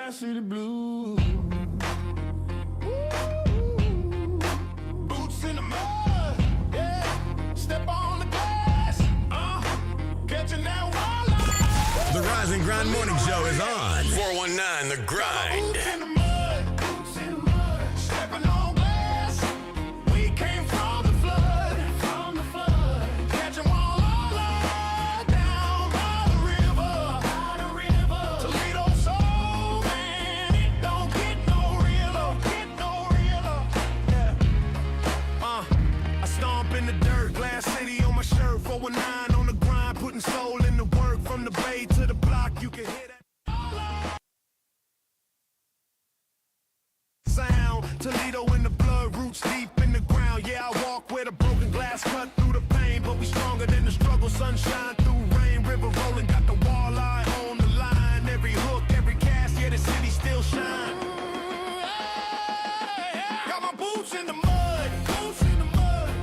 Glass City Blues. Boots in the mud, yeah. Step on the glass, catching that walleye. The Rise and Grind Morning Show is on. 419 The Grind. Boots in the mud, stepping on glass. We came from the flood, catching walleye down by the river. Toledo soul, man, it don't get no realer, yeah. I stomp in the dirt, Glass City on my shirt, 419 on the grind, putting soul in the work. From the bay to the block, you can hear that sound. Toledo in the blood, roots deep in the ground. Yeah, I walk with a broken glass, cut through the pain, but we stronger than the struggle. Sunshine through rain, river rolling, got the walleye on the line. Every hook, every cast, yeah, the city still shine. Got my boots in the mud,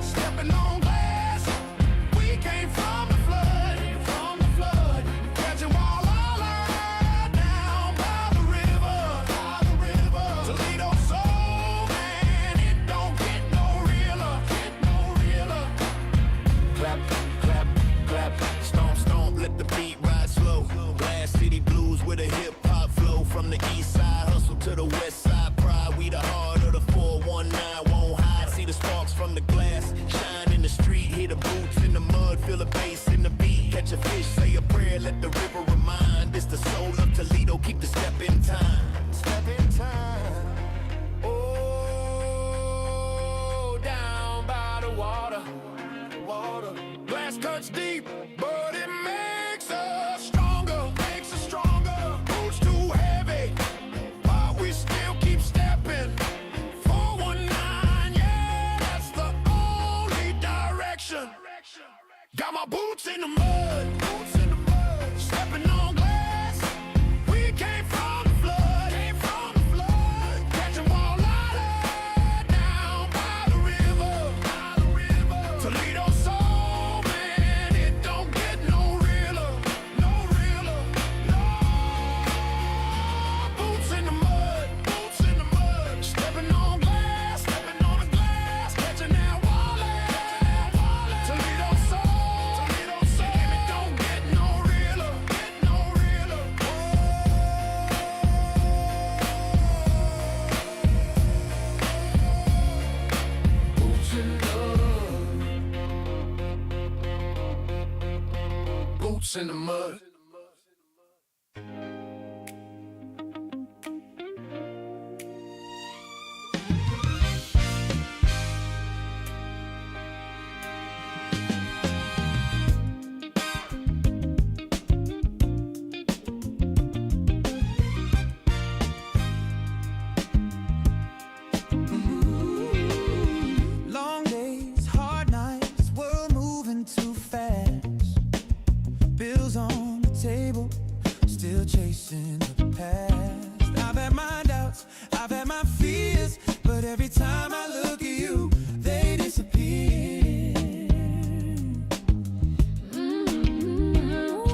stepping on glass. We came from the flood, catching walleye down by the river. Toledo soul, man, it don't get no realer, Clap, clap, clap, stomp, stomp, let the beat ride slow. Glass City Blues with a hip hop flow. From the east side, hustle to the west side, pride. We the heart of the 419, won't hide. See the sparks from the glass, shine in the street. Hear the boots in the mud, feel the bass in the beat. Catch a fish, say a prayer, let the river remind. It's the soul of Toledo, keep the step in time. Oh, down by the water. Glass cuts deep, but it makes us stronger. Boots too heavy, but we still keep stepping. 419, yeah, that's the only direction. Got my boots in the mud, stepping on glass. We came from the flood, catching walleye down by the river. Toledo soul, man, it don't get no realer, Boots in the mud, stepping on glass, catching that walleye. Toledo soul, it don't get no realer, Boots in the mud. Long days, hard nights, world moving too fast. Bills on the table, still chasing the past. I've had my doubts, I've had my fears, but every time I look at you, they disappear.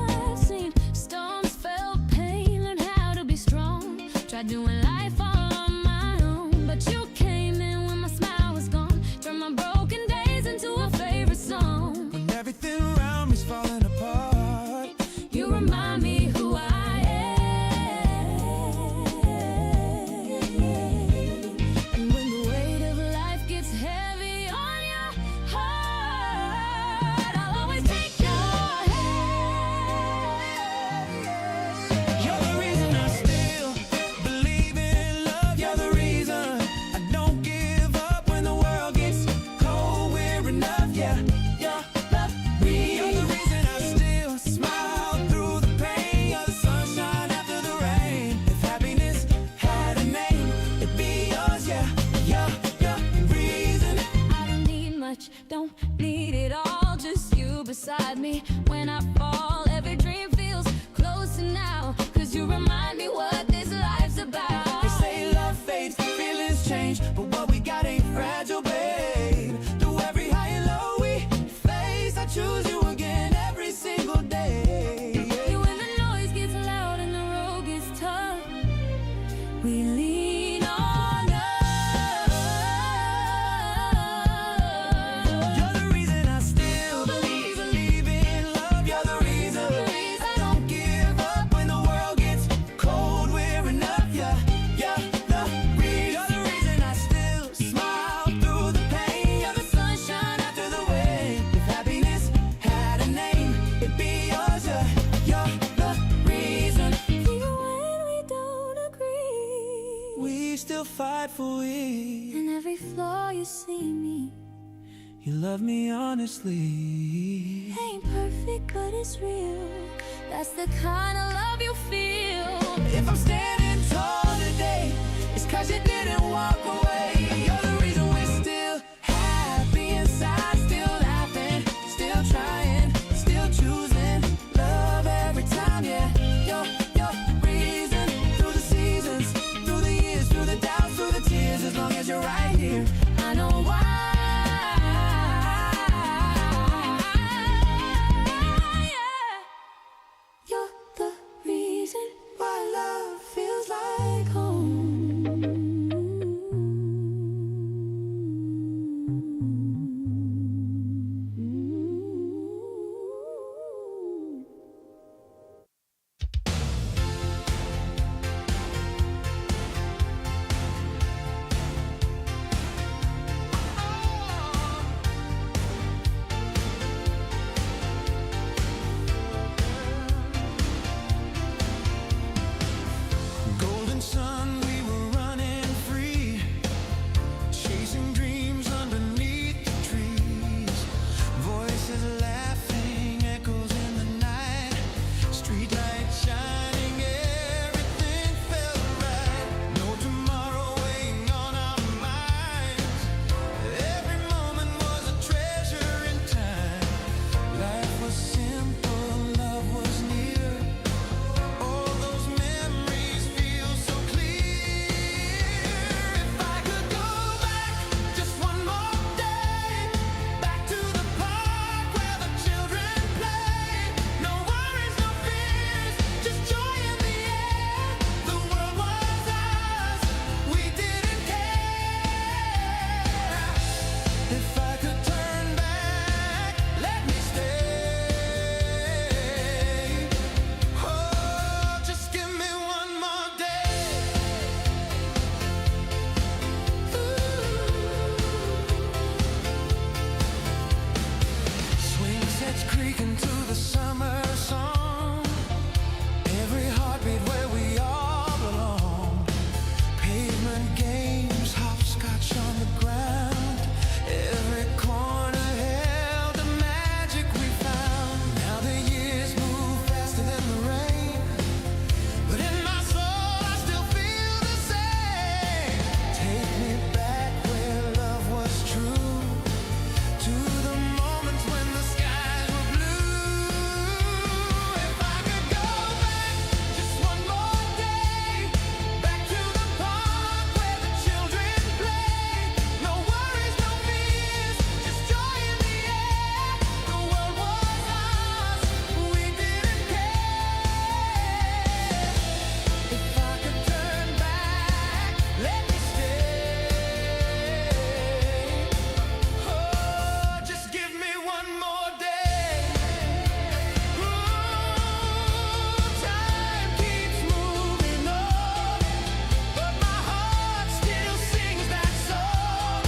I've seen storms, felt pain, learned how to be strong. Tried doing life all on my own, but you came in when my smile was gone. Turned my broken days into a favorite song. When everything around me's falling apart, You remind me who I am. And when the weight of life gets heavy on your heart, I'll always take your hand. you're the reason I still believe in love. You're the reason I don't give up when the world gets cold. We're enough, yeah. You're the reason I still smile through the pain. You're the sunshine after the rain. If happiness had a name, it'd be yours, yeah. You're the reason. I don't need much, don't need it all. Just you beside me when I fall. Every dream feels closer now, 'cause you remind me what this life's about. They say love fades, feelings change, but what we got ain't fragile, babe. Through every high and low we face, I choose you again every single day. You when the noise gets loud and the road gets tough, fight for it. In every flaw you see me. You love me honestly. Ain't perfect, but it's real. That's the kind of love you feel. If I'm standing tall today, it's 'cause you didn't walk away. You're the reason we're still happy inside, still laughing, still trying, still choosing love every time, yeah. You're reason through the seasons, through the years, through the doubts, through the tears. As long as you're right here, I know why. You're the reason why love feels like home. Golden sun, we were running free, chasing dreams underneath the trees. Voices laughing, echoes in the night, streetlights shining, everything felt right. No tomorrow weighing on our minds. Every moment was a treasure in time. Life was simple, love was near. All those memories feel so clear. If I could go back just one more day, back to the park where the children play. No worries, no fears, just joy in the air. The world was ours, we didn't care. If I could turn back, let me stay. Oh, just give me one more day. Swing sets creaking to the summer song. Every heartbeat where we all belong. Pavement games, hopscotch on the ground. Every corner held the magic we found. Now the years move faster than the rain, but in my soul I still feel the same. Take me back where love was true, to the moments when the skies were blue. If I could go back just one more day, back to the park where the children play. No worries, no fears, just joy in the air. The world was ours, we didn't care. If I could turn back, let me stay. Oh, just give me one more day. Time keeps moving on, but my heart still sings that song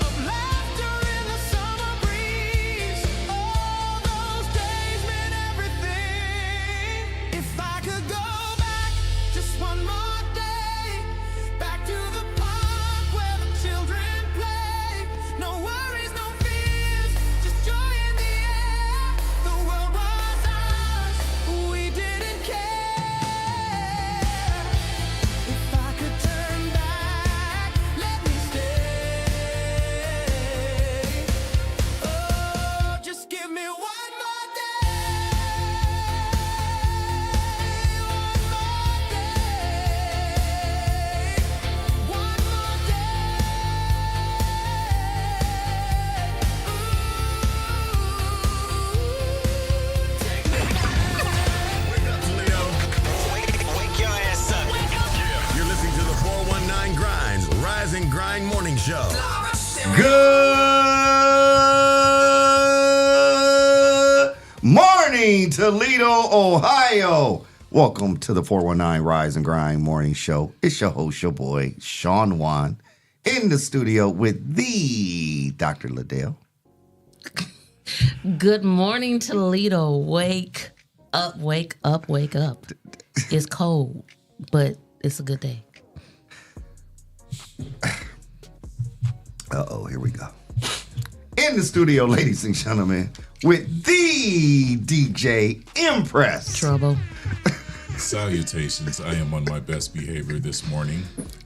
of laughter in the summer breeze. All those days meant everything. If I could go back just one more day, back to the park where the children play. No worries, no fears, just joy in the air. The world was ours, we didn't care. If I could turn back, let me stay. Oh, just give me one more day. One more day. One more day. Take me Wake up, Toledo. Wake your ass up. You're listening to the 419 Grinds Rise and Grind Morning Show. Good morning, Toledo, Ohio. Welcome to the 419 Rise and Grind Morning Show. It's your host, your boy, Shawn Juan, in the studio with the Dr. Ladale. Good morning, Toledo. Wake up, wake up, wake up. It's cold, but it's a good day. Here we go. In the studio, ladies and gentlemen, with the DJ Mpress. Trouble. Salutations. I am on my best behavior this morning.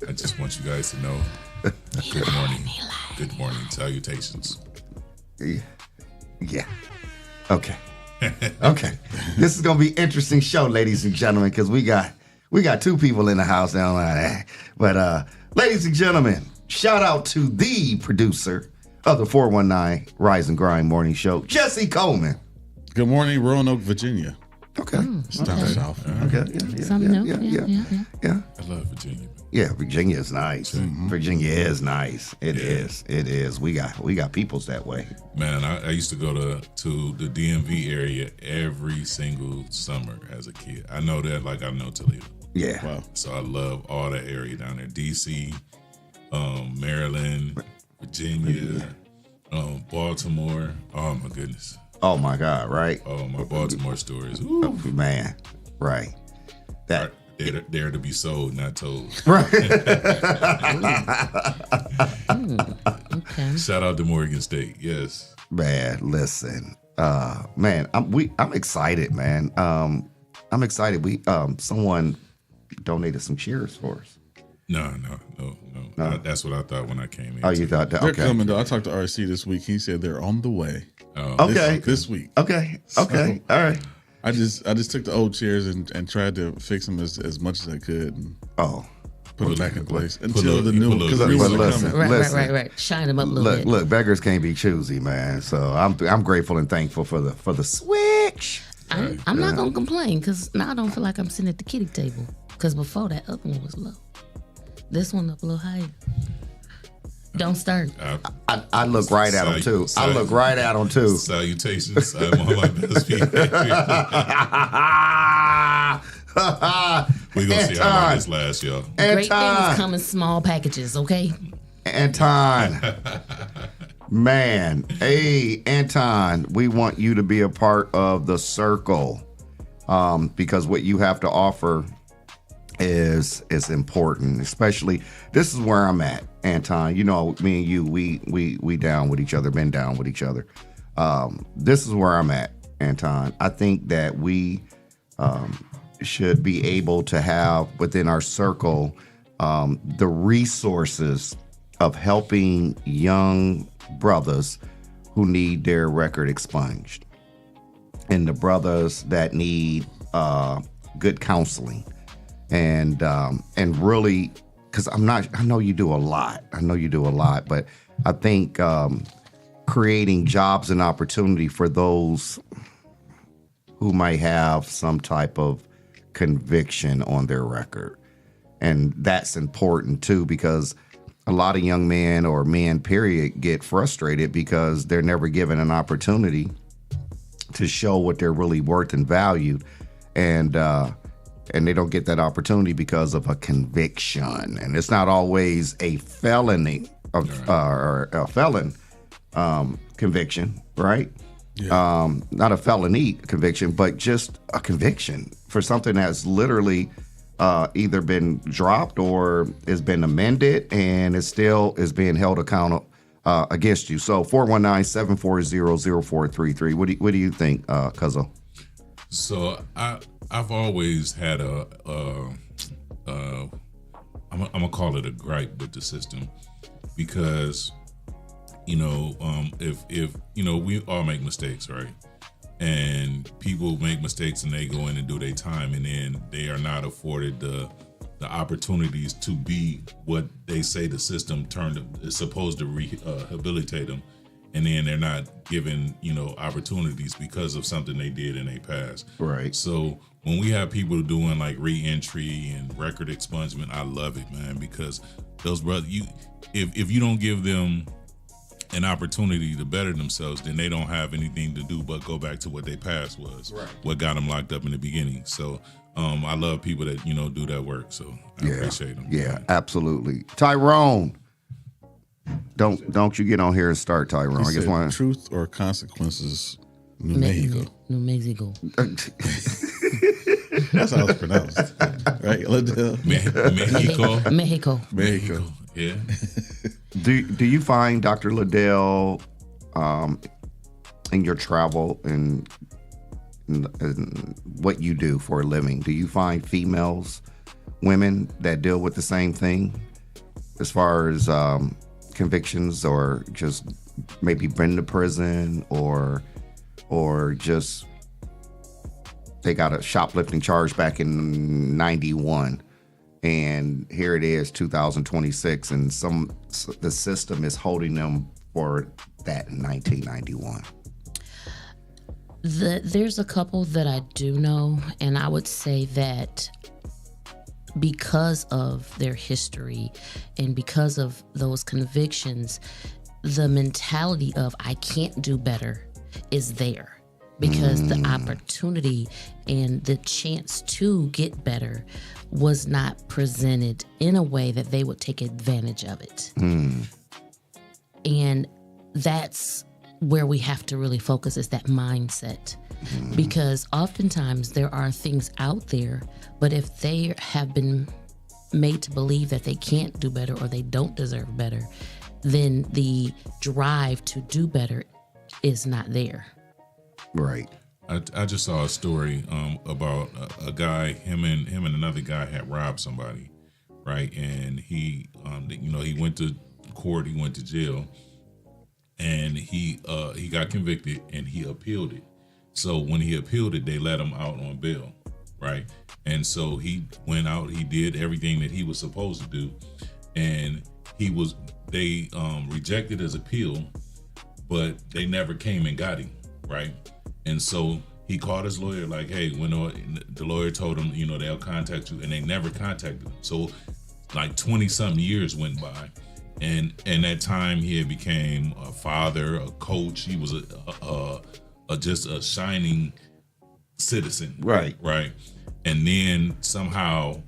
I just want you guys to know. Good morning. Good morning. Salutations. Yeah. Okay. Okay. This is gonna be an interesting show, ladies and gentlemen, because we got two people in the house now. But ladies and gentlemen, shout out to the producer of the 419 Rise and Grind Morning Show, Jesse Coleman. Good morning, Roanoke, Virginia. Okay. It's down south. Okay. Something new. Yeah. I love Virginia. Yeah, Virginia is nice. Virginia is nice. It is. We got peoples that way. Man, I used to go to the DMV area every single summer as a kid. I know that like I know Toledo. Yeah. Wow. So I love all that area down there. DC, Maryland, Virginia, Baltimore. Oh my goodness. Oh my God, right? Oh, my Baltimore stories. Man, right. That They're to be sold, not told. right. Okay. Shout out to Morgan State. Yes. Man, listen. Man, I'm excited, man. I'm excited. Someone donated some cheers for us. No. That's what I thought when I came in. Oh, you thought that? They're Okay. coming though. I talked to RC this week. He said they're on the way. Okay. This week. Okay. Okay. All right. I just took the old chairs and tried to fix them as much as I could and Oh. put them back in place put until a- the you new put a because the little new grease ones on are it. coming. Listen. Right. Shine them up a little bit. Look, beggars can't be choosy, man. So I'm grateful and thankful for the switch. I'm not gonna complain because now I don't feel like I'm sitting at the kitty table. Because before that other one was low. This one up a little higher. Don't start. I look right at them too. I look right at them too. Salutations. I'm on my best behavior. We're going to see how long this lasts, y'all. Great Anton, things come in small packages, okay? Anton, man, hey Anton, we want you to be a part of the circle, because what you have to offer is important. Especially, this is where I'm at, Anton. You know, me and you, we down with each other, been down with each other. This is where I'm at, Anton. I think that we should be able to have within our circle the resources of helping young brothers who need their record expunged, and the brothers that need good counseling, and really, because I know you do a lot. But I think creating jobs and opportunity for those who might have some type of conviction on their record. And that's important too, because a lot of young men or men, period, get frustrated because they're never given an opportunity to show what they're really worth and valued. And they don't get that opportunity because of a conviction. And it's not always a felony or a felon conviction, right? Yeah. Not a felony conviction, but just a conviction for something that's literally either been dropped or has been amended and it still is being held accountable against you. So 419-740-0433. What do you think, Cuzzo? So I've always had I'm gonna call it a gripe with the system, because if we all make mistakes, right? And people make mistakes and they go in and do their time, and then they are not afforded the opportunities to be what they say the system is supposed to rehabilitate them, and then they're not given opportunities because of something they did in their past. Right. So when we have people doing like re-entry and record expungement, I love it, man, because those brothers, if you don't give them an opportunity to better themselves, then they don't have anything to do but go back to what their past was, right, what got them locked up in the beginning. So I love people that do that work. So I appreciate them. Yeah, absolutely. Tyrone, don't you get on here and start, Tyrone. He I guess said, one. truth or consequences, New Mexico. New Mexico. That's how it's pronounced, right? Ladale. Mexico. Mexico. Mexico. Yeah. Do you find, Dr. Ladale, in your travel and what you do for a living, do you find women that deal with the same thing as far as convictions, or just maybe been to prison, or just they got a shoplifting charge back in 91, and here it is 2026, and the system is holding them for that in 1991? There's a couple that I do know, and I would say that because of their history and because of those convictions, the mentality of I can't do better is there, because the opportunity and the chance to get better was not presented in a way that they would take advantage of it. And that's where we have to really focus, is that mindset. Because oftentimes there are things out there, but if they have been made to believe that they can't do better or they don't deserve better, then the drive to do better is not there. Right. I just saw a story about a guy. Him and another guy had robbed somebody, right? And he went to court. He went to jail, and he got convicted, and he appealed it. So when he appealed it, they let him out on bail, right? And so he went out. He did everything that he was supposed to do, and they rejected his appeal, but they never came and got him, right? And so he called his lawyer, like, hey, when the lawyer told him, they'll contact you, and they never contacted him. So like 20-something years went by, and that time he had became a father, a coach. He was just a shining citizen, right? And then somehow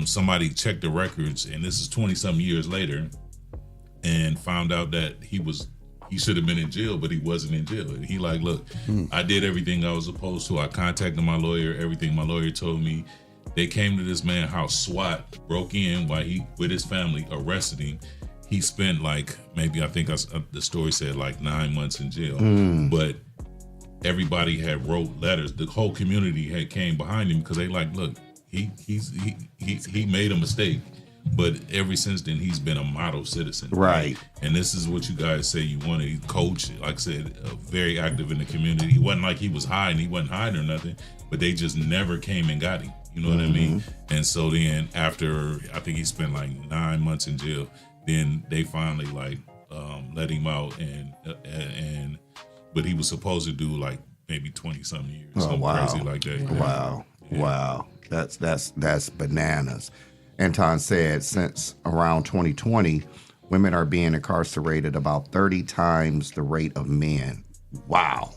somebody checked the records, and this is 20-something years later, and found out that he should have been in jail, but he wasn't in jail. And he like, look, I did everything I was supposed to. I contacted my lawyer, everything my lawyer told me. They came to this man's house, SWAT broke in while he with his family, arrested him. He spent the story said like 9 months in jail, but everybody had wrote letters. The whole community had came behind him because they like, look, he made a mistake, but ever since then he's been a model citizen, right? And this is what you guys say you wanted. He coach, like I said, very active in the community. He wasn't like he was hiding. He wasn't hiding or nothing, but they just never came and got him. You know what I mean? And so then after, I think he spent like 9 months in jail, then they finally let him out, and but he was supposed to do like maybe 20-something years. Something crazy like that. Wow. Yeah. Wow. That's bananas. Anton said since around 2020, women are being incarcerated about 30 times the rate of men. Wow.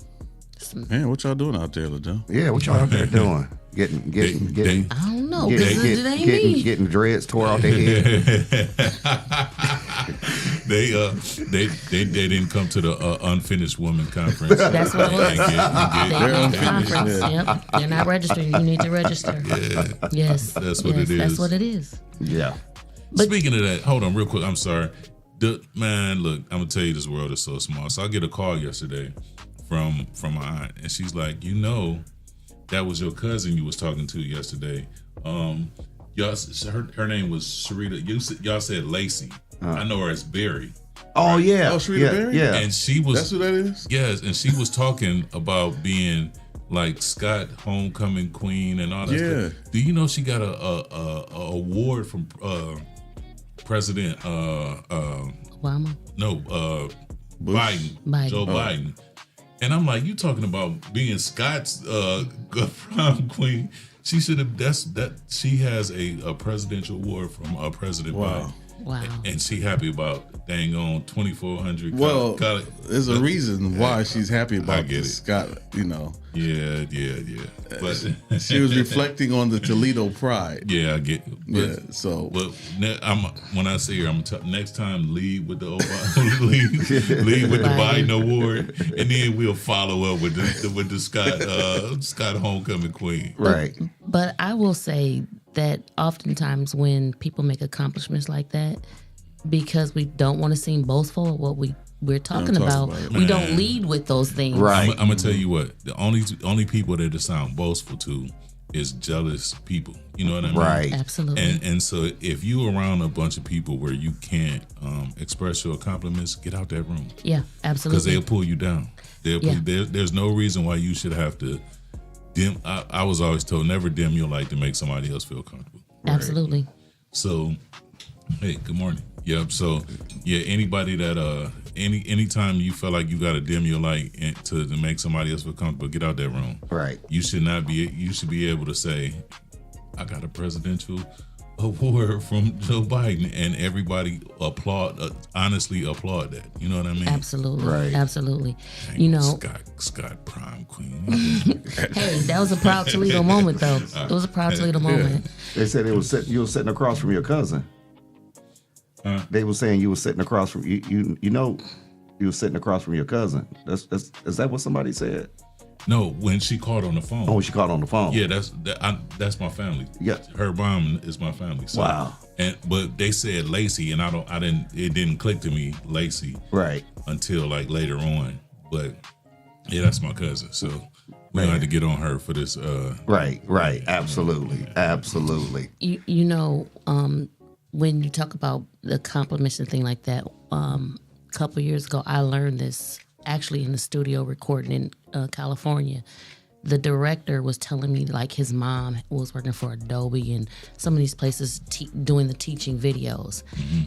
Man, what y'all doing out there, Ladale? Yeah, what y'all out there doing? Getting. I don't know, because it ain't me. Getting dreads tore off their head. They didn't come to the unfinished woman conference. That's what it was. They're unfinished. Conference. Yep. They're not registered. You need to register. Yeah. Yes. That's what it is. That's what it is. Yeah. Speaking of that, hold on real quick. I'm sorry. Man, look, I'm gonna tell you, this world is so small. So I get a call yesterday from my aunt, and she's like, that was your cousin you was talking to yesterday. Her name was Sharita. Y'all said Lacey. I know her as Barry. Oh yeah. Oh, Sharita Barry? Yeah. And she was. That's who that is? Yes, and she was talking about being like Scott homecoming queen and all that stuff. Do you know she got a award from President Obama? No, Biden. Joe Biden. And I'm like, you talking about being Scott's prom queen? She should have. She has a presidential award from President Biden. Wow. And she happy about dang on 2,400. Well, there's a reason why she's happy about this. Scott, Yeah. But she was reflecting on the Toledo pride. Yeah, I get. So. But when I see her, I'm next time lead with the Obama, lead with the Biden award, and then we'll follow up with the Scott homecoming queen. Right. But I will say that oftentimes when people make accomplishments like that, because we don't want to seem boastful of what we're talking talk about. about it. We don't lead with those things. Right. I'm gonna tell you what. The only people that it sound boastful to is jealous people. You know what I mean? Right. Absolutely. And so if you around a bunch of people where you can't express your compliments, get out that room. Yeah, Because absolutely. they'll pull you down. There's no reason why you should have to dim. I was always told never dim your light to make somebody else feel comfortable. Absolutely. So, hey, good morning. Yep. So, yeah, anybody that anytime you feel like you got to dim your light to make somebody else feel comfortable, get out that room. Right. You should be able to say, I got a presidential award from Joe Biden, and everybody honestly applaud that. You know what I mean? Absolutely. Right. Absolutely. Dang, You know, Scott Prime Queen. hey, that was a proud Toledo moment, though. It was a proud Toledo moment. They said you were sitting across from your cousin. They were saying you were sitting across from you were sitting across from your cousin. Is that what somebody said? No, when she called on the phone. Oh, she called on the phone. Yeah, that's my family. Yeah. Her mom is my family. So, Wow. But they said Lacey, and it didn't click to me Lacey Right. until like later on. But yeah, that's my cousin. So we had to get on her for this. Right. Absolutely. You know, when you talk about the compliments and thing like that, a couple years ago, I learned this actually in the studio recording in California. The director was telling me like his mom was working for Adobe and some of these places doing the teaching videos.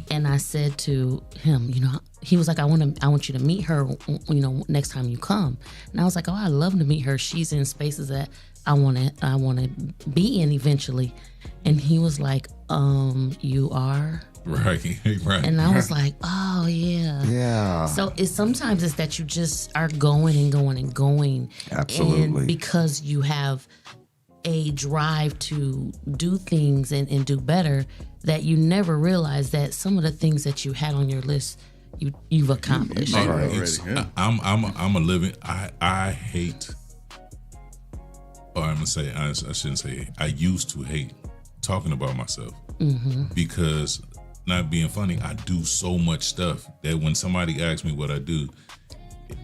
And I said to him, you know, he was like, I want you to meet her, you know, next time you come. And I was like, oh, I'd love to meet her. She's in spaces that I want to be in eventually. And he was like, you are? Right. And I was like, oh yeah. Yeah. So sometimes it's that you just are going and going and going. Absolutely. And because you have a drive to do things and do better, that you never realize that some of the things that you had on your list, you've accomplished. I'm a living. I hate. Or I'm gonna say I shouldn't say. I used to hate talking about myself because. Not being funny, I do so much stuff that when somebody asks me what I do,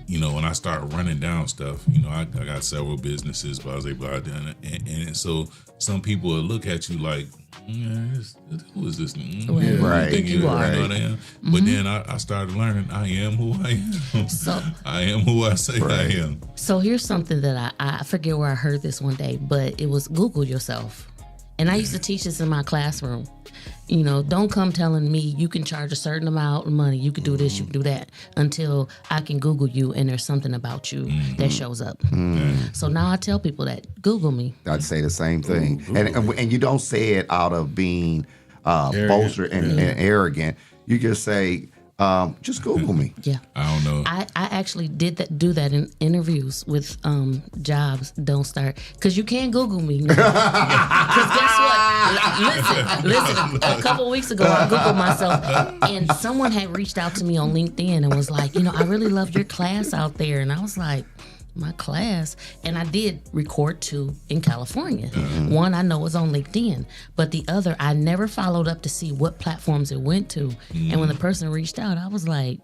you know, when I start running down stuff, you know, I got several businesses, blah, blah, blah, and so some people will look at you like, who is this? Right. You are. You know what I am? But then I started learning I am who I am. So I am who I say I am. So here's something that I forget where I heard this one day, but it was Google yourself. And I used to teach this in my classroom. You know, don't come telling me you can charge a certain amount of money, you can do this, you can do that, until I can Google you and there's something about you that shows up. So now I tell people that, Google me. I'd say the same thing. And you don't say it out of being boastful and arrogant. You just say, just Google me. Yeah. I don't know. I actually do that in interviews with jobs. Don't start, because you can't Google me now. Because guess what? Listen. A couple weeks ago, I Googled myself, and someone had reached out to me on LinkedIn and was like, you know, I really loved your class out there. And I was like, my class? And I did record 2 in California. One I know was on LinkedIn, but the other I never followed up to see what platforms it went to. And when the person reached out, I was like,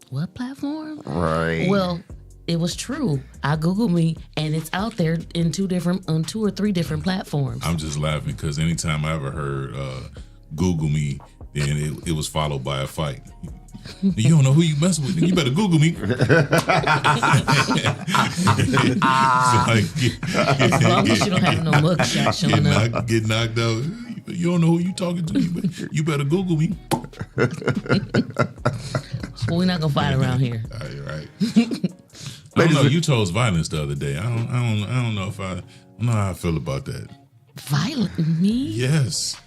what platform? Right. Well, it was true. I Googled me, and it's out there in 2 or 3 different platforms. I'm just laughing because anytime I ever heard Google me, then it was followed by a fight. You don't know who you messing with. You better Google me. As long as you don't have no mugshot showing up. Get knocked out. You don't know who you talking to. You better Google me. We're not gonna fight around here. Right. I don't know. You chose violence the other day. I don't know if I don't know how I feel about that. Violent? Me? Yes.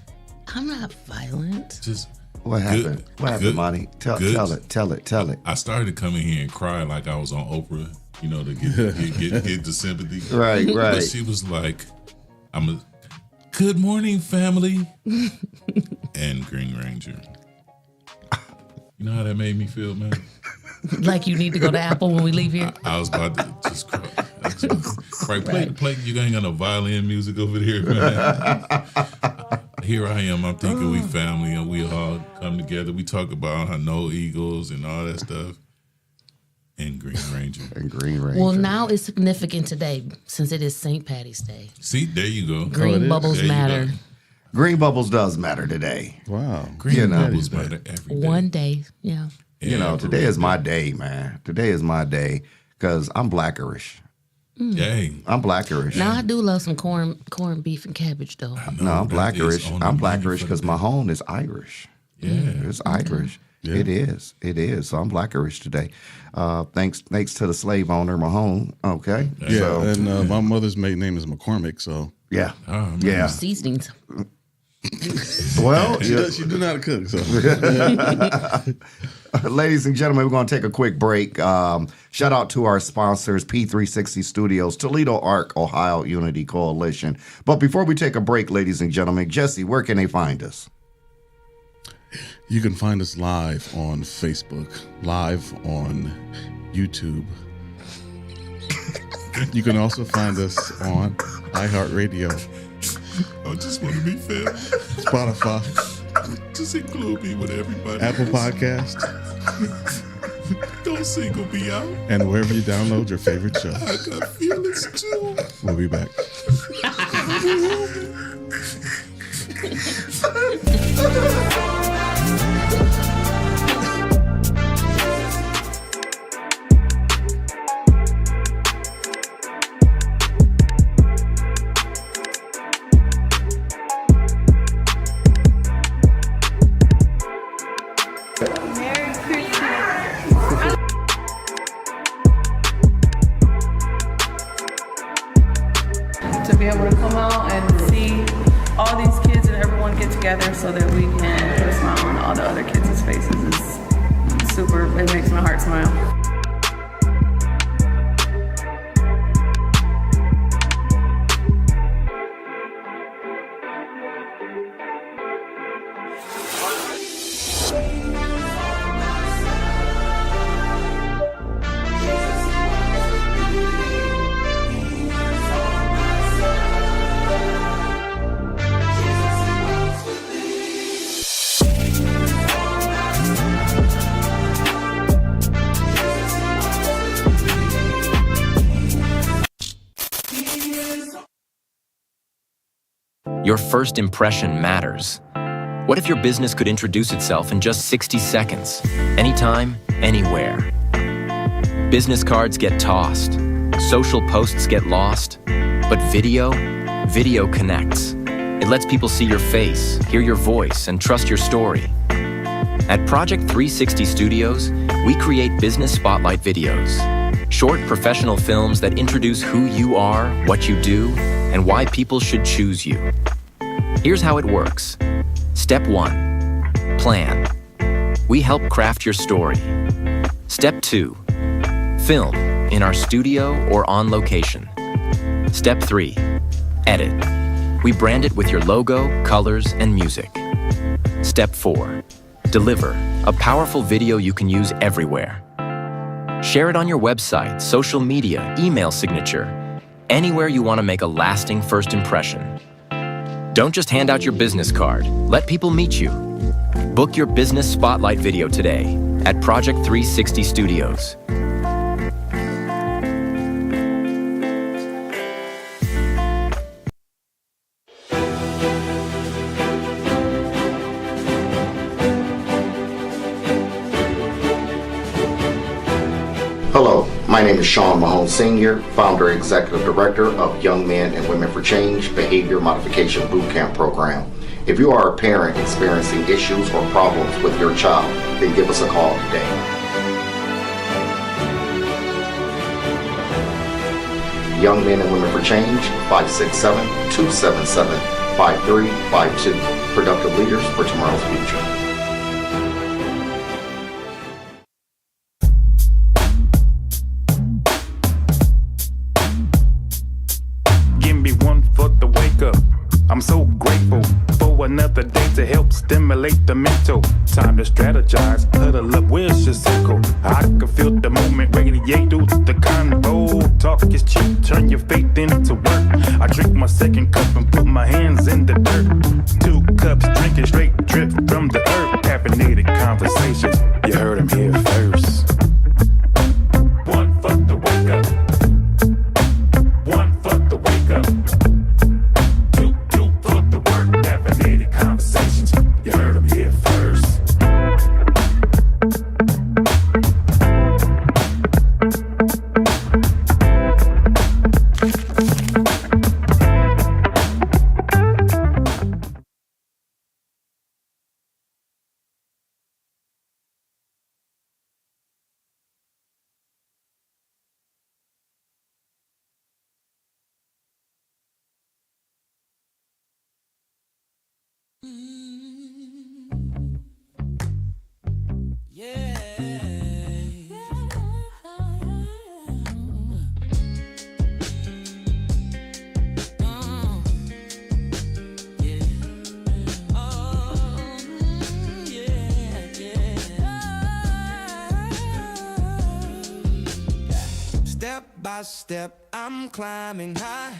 I'm not violent. Just. What happened? What happened, Monty? Tell it. I started to come in here and cry like I was on Oprah, you know, to get the sympathy. Right. But she was like, good morning, family. And Green Ranger. You know how that made me feel, man? Like you need to go to Apple when we leave here? I was about to just cry. Play. You ain't got no violin music over there, man. here I am. I'm thinking we family and we all come together. We talk about our no Eagles and all that stuff. And Green Ranger. And Green Ranger. Well, now it's significant today since it is St. Patty's Day. See, there you go. Green bubbles There you matter. go. Green bubbles does matter today. Wow. Green know. bubbles matter every day. One day, yeah. Today is my day, man. Today is my day because I'm blackerish. Dang. I'm blackerish. Now I do love some corned beef and cabbage though. No, I'm that is blackerish. on the I'm menu blackerish for because the my day. home is Irish. Yeah. It's Irish. Yeah. It is. It is. So I'm blackerish today. Thanks to the slave owner, Mahone. Okay. Yeah, So, and my mother's maiden name is McCormick, so yeah. Oh, man. Yeah. Seasonings. Well, she do know how to cook. So ladies and gentlemen, we're going to take a quick break. Shout out to our sponsors, P360 Studios, Toledo Arc, Ohio Unity Coalition. But before we take a break, ladies and gentlemen, Jesse, where can they find us? you can find us live on Facebook, live on YouTube. You can also find us on iHeartRadio, I just want to be fair. Spotify, Just include me with everybody. Apple Podcast, Don't single me out. and wherever you download your favorite show. I got feelings too. We'll be back. To be able to come out and see all these kids and everyone get together so that we can put a smile on all the other kids' faces is super. It makes my heart smile. Your first impression matters. What if your business could introduce itself in just 60 seconds? Anytime, anywhere. Business cards get tossed. Social posts get lost. But video connects. It lets people see your face, hear your voice, and trust your story. At Project 360 Studios, we create business spotlight videos. Short professional films that introduce who you are, what you do, and why people should choose you. Here's how it works. Step 1, plan. We help craft your story. Step 2, film in our studio or on location. Step 3, edit. We brand it with your logo, colors, and music. Step 4, deliver a powerful video you can use everywhere. Share it on your website, social media, email signature, anywhere you want to make a lasting first impression. Don't just hand out your business card. Let people meet you. Book your business spotlight video today at Project 360 Studios. Hello, my name is Shawn Mahone Sr., founder and executive director of Young Men and Women for Change Behavior Modification Bootcamp Program. If you are a parent experiencing issues or problems with your child, then give us a call today. Young Men and Women for Change, 567-277-5352. Productive leaders for tomorrow's future. Give me one for the wake up, I'm so grateful for another day to help stimulate the mental. Time to strategize, huddle up, where's your circle? I can feel the movement radiate through the convo. Talk is cheap, turn your faith into work. I drink my second cup and put my hands in the dirt. 2 cups, drinking straight drip from the earth. Caffeinated conversations, you heard them here first. One for the wake up. One for the wake up. Two for the work. Caffeinated conversations, you heard them here first. Step by step, I'm climbing high.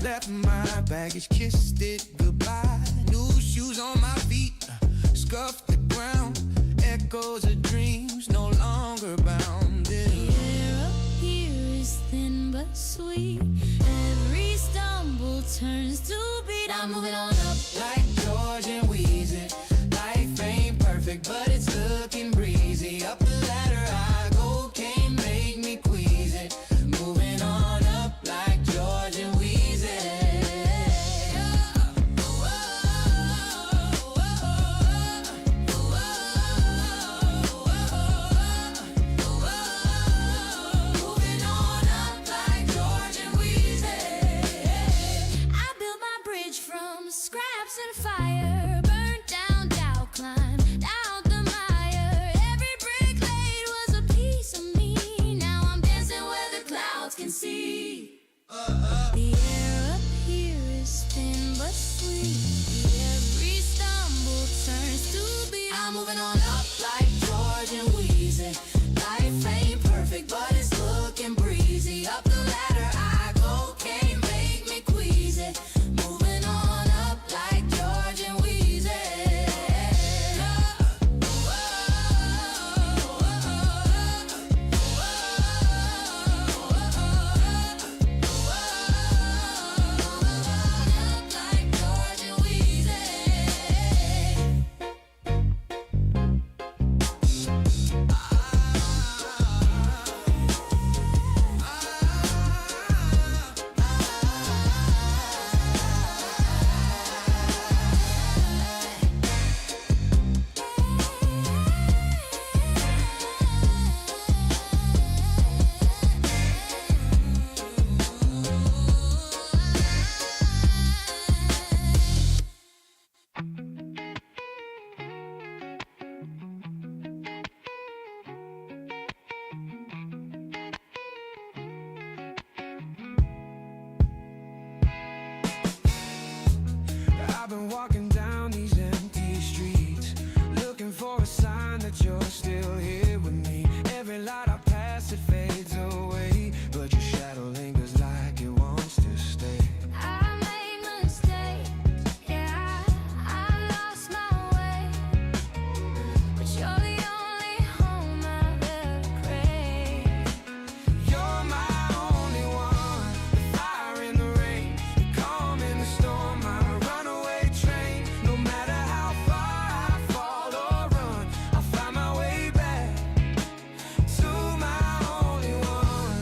Left my baggage, kissed it goodbye. New shoes on my feet, scuffed the ground. Echoes of dreams, no longer bound. The air up here is thin but sweet. Every stumble turns to beat. I'm moving on up Like George and Wheezy. Life ain't perfect, but it's looking breezy. Up the ladder I go, can't make me queasy. Moving on up like George and Wheezy. Moving on up like George and Wheezy. I built my bridge from scraps and fire. Burnt down, down, climbed out the mire. Every brick laid was a piece of me. Now I'm dancing where the clouds can see. The air up here is thin but sweet. Every stumble turns to beat. I'm moving on up like George and Wheezy. Life ain't perfect, but it's looking breezy. Up the ladder I go, can't make me queasy. Moving on up like George and Wheezy. Like George and Wheezy. I've been walking down these empty streets, looking for a sign that you're still here with me. Every light I pass, it fades away, but your shadow lingers like it wants to stay. I made mistakes, yeah, I lost my way. But you're the only home I've ever craved. You're my only one, the fire in the rain, the calm in the storm, my runaway train. No matter how far I fall or run, I'll find my way back to my only one.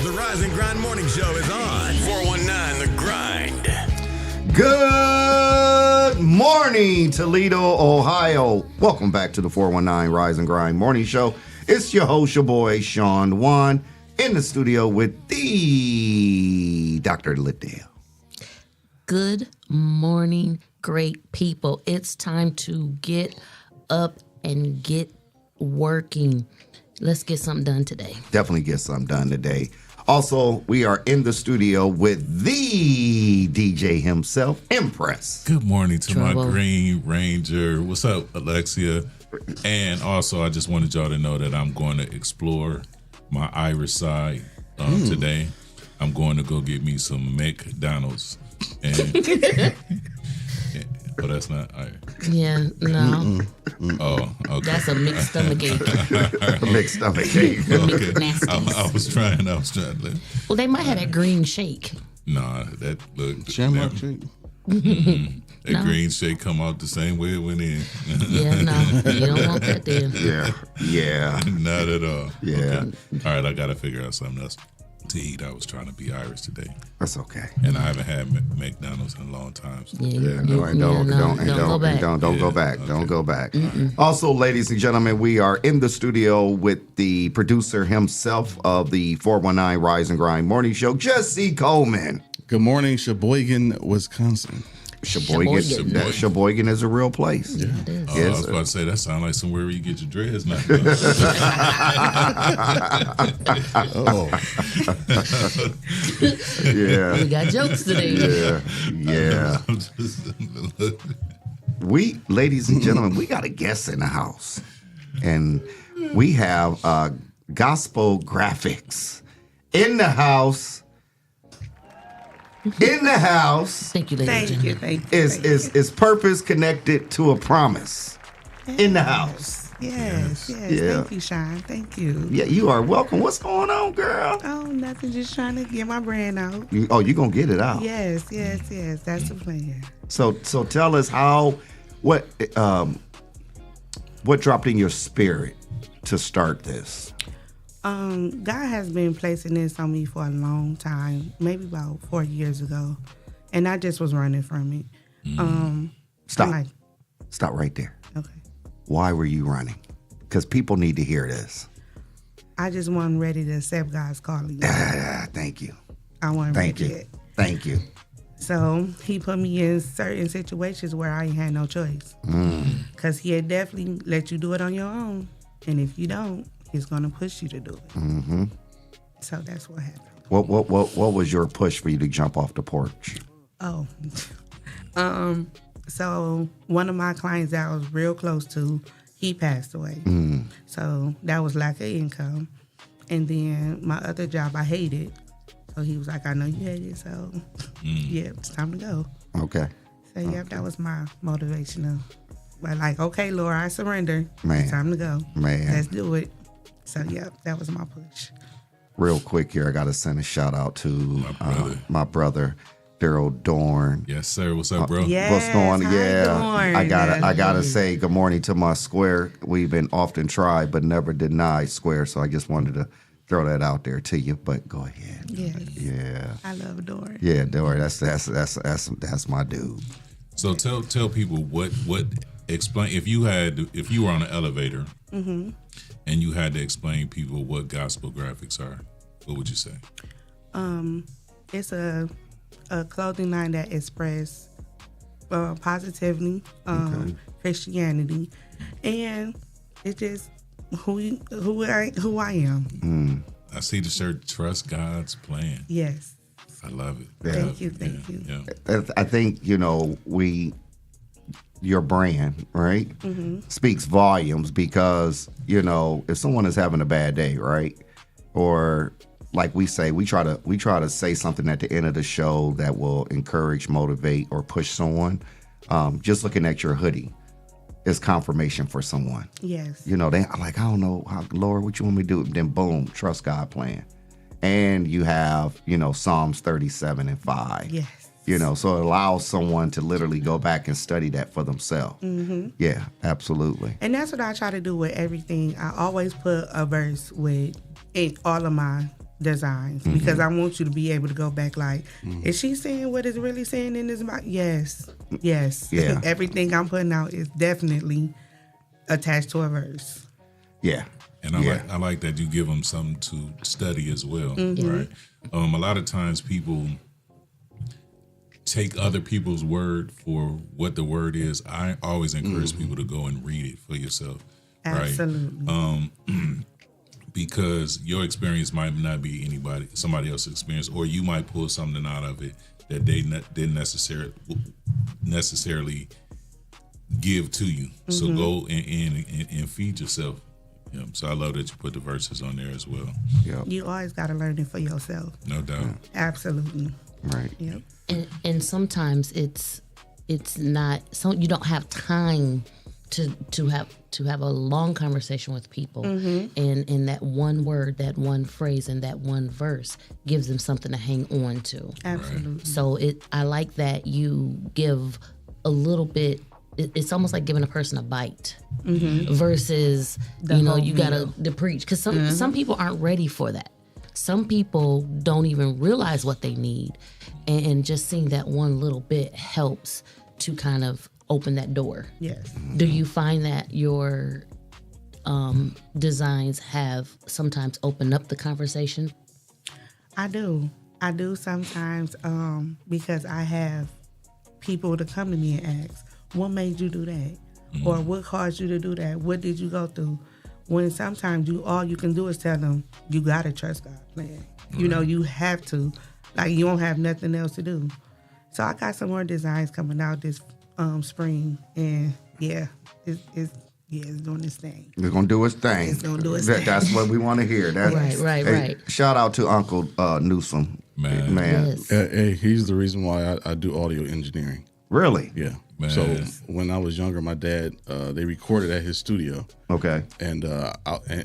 The Rise and Grind Morning Show is on 419 The Grind. Good morning, Toledo, Ohio. Welcome back to the 419 Rise and Grind Morning Show. It's your host, your boy, Shawn Juan, in the studio with the Dr. Ladale. Good morning, great people. It's time to get up and get working. Let's get something done today. Definitely get something done today. Also, we are in the studio with the DJ himself, Mpress. Good morning to Trouble. my Green Ranger. What's up, Alexia? And also, I just wanted y'all to know that I'm going to explore my Irish side today. I'm going to go get me some McDonald's. And but that's not Irish. Yeah, no. Oh, okay. That's a mixed stomach ache. Mixed stomach ache. Okay. Nasties. I was trying. Well, they might have that green shake. Nah, that look. Shamrock shake. That No. green shake come out the same way it went in. Yeah, no. You don't want that then. Yeah. Not at all. Yeah. Okay. All right, I got to figure out something else to eat. I was trying to be Irish today. That's okay. And I haven't had McDonald's in a long time. So. Yeah, Don't go back. Don't go back. Okay. Don't go back. Also, ladies and gentlemen, we are in the studio with the producer himself of the 419 Rise and Grind Morning Show, Jesse Coleman. Good morning, Sheboygan, Wisconsin. Sheboygan is a real place. Yeah. It is. I was about to say, that sounds like somewhere where you get your dreads knocked out. Yeah. We got jokes today. Yeah. We, ladies and gentlemen, we got a guest in the house. And we have Gospel Graphix in the house. In the house. Thank you, ladies and gentlemen. Is purpose connected to a promise? In the house. Yes. Yeah. Thank you, Shawn. Thank you. Yeah, you are welcome. What's going on, girl? Oh, nothing. Just trying to get my brand out. You gonna get it out? Yes. That's the plan. So tell us what dropped in your spirit to start this? God has been placing this on me for a long time, maybe about 4 years ago, and I just was running from it. Stop right there. Okay. Why were you running? Because people need to hear this. I just wasn't ready to accept God's calling. Thank you. I wasn't ready yet. Thank you. So he put me in certain situations where I ain't had no choice. Because he had definitely let you do it on your own. And if you don't, he's going to push you to do it. Mm-hmm. So that's what happened. What was your push for you to jump off the porch? Oh. So one of my clients that I was real close to, he passed away. So that was lack of income. And then my other job I hated. So he was like, I know you hate it, so yeah, it's time to go. Okay. So yep, that was my motivational. But like, okay, Lord, I surrender. Man. It's time to go. Man. Let's do it. So yep, that was my push. Real quick here, I got to send a shout out to my brother, Daryl Dorn. Yes, sir. What's up, bro? Yes, What's going on? hi, Yeah, Dorn. I gotta say good morning to my square. We've been often tried but never denied square, so I just wanted to throw that out there to you. But go ahead. Yes. Yeah. I love Dorn. Yeah, Dorn. That's my dude. So tell people what explain if you were on an elevator and you had to explain people what gospel graphics are, what would you say? It's a clothing line that express positively, Christianity, and it's just who I am. I see the shirt. Trust God's plan. Yes. I love it. Thank you. Yeah. I think your brand, right, speaks volumes because if someone is having a bad day, right, or like we say, we try to say something at the end of the show that will encourage, motivate, or push someone. Just looking at your hoodie is confirmation for someone. Yes. They like, I don't know, Lord, what you want me to do? Then boom, trust God plan. And you have, Psalms 37:5. Yes. So it allows someone to literally go back and study that for themselves. Yeah, absolutely. And that's what I try to do with everything. I always put a verse in all of my designs because I want you to be able to go back like, is she saying what it's really saying in this box? Yes. Yeah. Everything I'm putting out is definitely attached to a verse. Yeah. And I like that you give them something to study as well, right? A lot of times people take other people's word for what the word is. I always encourage people to go and read it for yourself. Absolutely. Right? because your experience might not be somebody else's experience, or you might pull something out of it that they didn't necessarily give to you. So go and feed yourself. So I love that you put the verses on there as well. Yep. You always got to learn it for yourself. No doubt. Absolutely. Right. Yep. And sometimes it's not, so you don't have time to have a long conversation with people, and that one word, that one phrase, and that one verse gives them something to hang on to. Absolutely. So I like that you give a little bit. It's almost like giving a person a bite versus you gotta preach, because some people aren't ready for that. Some people don't even realize what they need, and just seeing that one little bit helps to kind of open that door. Yes. Do you find that your designs have sometimes opened up the conversation? I do sometimes, because I have people to come to me and ask, what made you do that? Or what caused you to do that? What did you go through? When sometimes all you can do is tell them, you gotta trust God, man. You know, you have to. Like, you don't have nothing else to do. So I got some more designs coming out this spring, and it's doing its thing. It's gonna do its thing. It's gonna do its thing. That's what we want to hear. Right. Shout out to Uncle Newsom, man. Yes. Hey, he's the reason why I do audio engineering. Really? Yeah. Man. So when I was younger, my dad, they recorded at his studio. Okay. And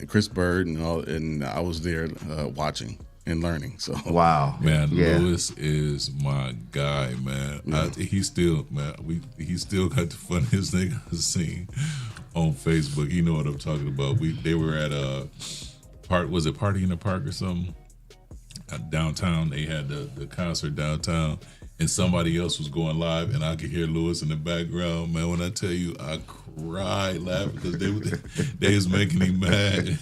Chris Bird and I was there watching and learning. So wow, man, Lewis is my guy, man. Yeah. He's still got the funniest thing I've seen on Facebook. You know what I'm talking about. They were at a was it Party in the Park or something? Downtown. They had the concert downtown, and somebody else was going live, and I could hear Lewis in the background. Man, when I tell you, I cried laughing because they was making him mad.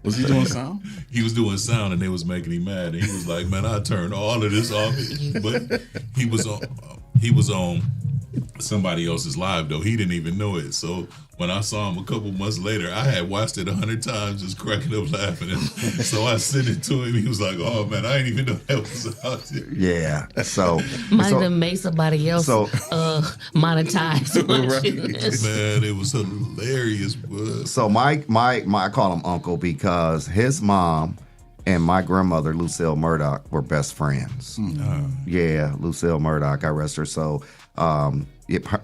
Was he doing sound? He was doing sound, and they was making him mad. And he was like, "Man, I turned all of this off." But he was on somebody else's live though. He didn't even know it. So when I saw him a couple months later, I had watched it 100 times, just cracking up laughing. And so I sent it to him. He was like, "Oh man, I didn't even know that was out there." Yeah. So might have made somebody else monetize. Right. Man, it was hilarious. Bud. So my I call him Uncle because his mom and my grandmother, Lucille Murdoch, were best friends. Yeah, Lucille Murdoch, God rest her soul.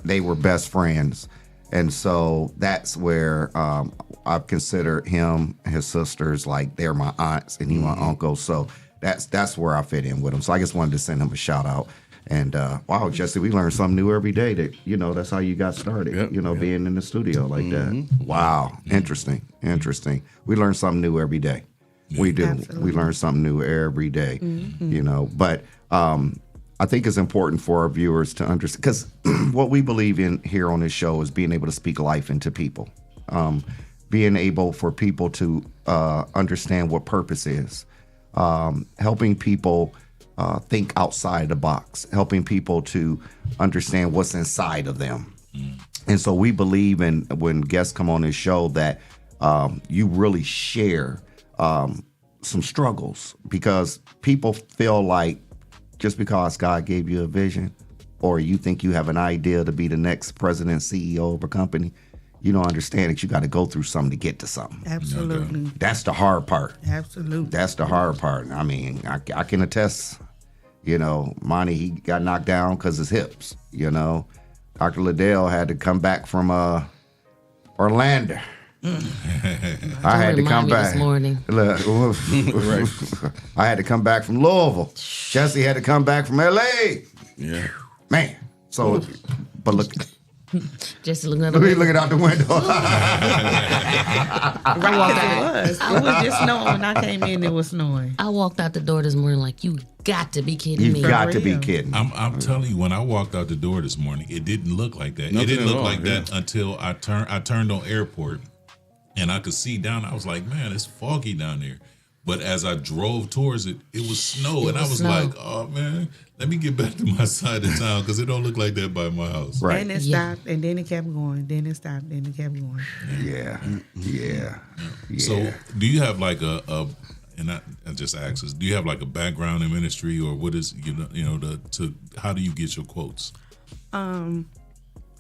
They were best friends. And so that's where I consider him and his sisters like they're my aunts and he my uncle. So that's where I fit in with him. So I just wanted to send him a shout out. And wow, Jesse, we learn something new every day. That that's how you got started. Being in the studio like that. Wow, interesting. We learn something new every day. We do. Absolutely. We learn something new every day. But I think it's important for our viewers to understand, because what we believe in here on this show is being able to speak life into people, being able for people to understand what purpose is, helping people think outside the box, helping people to understand what's inside of them. And so we believe in, when guests come on this show, that you really share some struggles, because people feel like just because God gave you a vision or you think you have an idea to be the next president, CEO of a company, you don't understand that you got to go through something to get to something. Absolutely. That's the hard part. Absolutely. That's the hard part. I mean, I can attest, Monty, he got knocked down because his hips, Dr. Ladale had to come back from Orlando. I had to come back this morning. I had to come back from Louisville. Jesse had to come back from LA. Yeah. Man. So, but look. Just looking out the window. Looking out the window. It was just snowing. When I came in, it was snowing. I walked out the door this morning like, you got to be kidding me. You got to be kidding. I'm telling you, when I walked out the door this morning, it didn't look like that. Nothing it didn't at look all, like yeah. that until I turned on airport, and I could see down. I was like, man, it's foggy down there. But as I drove towards it, it was snow, and I was snow. like, "Oh man, let me get back to my side of town because it don't look like that by my house." Right. And it stopped, and then it kept going. Then it stopped, then it kept going. Yeah. So, do you have like a and I just ask this, do you have like a background in ministry, or what is how do you get your quotes?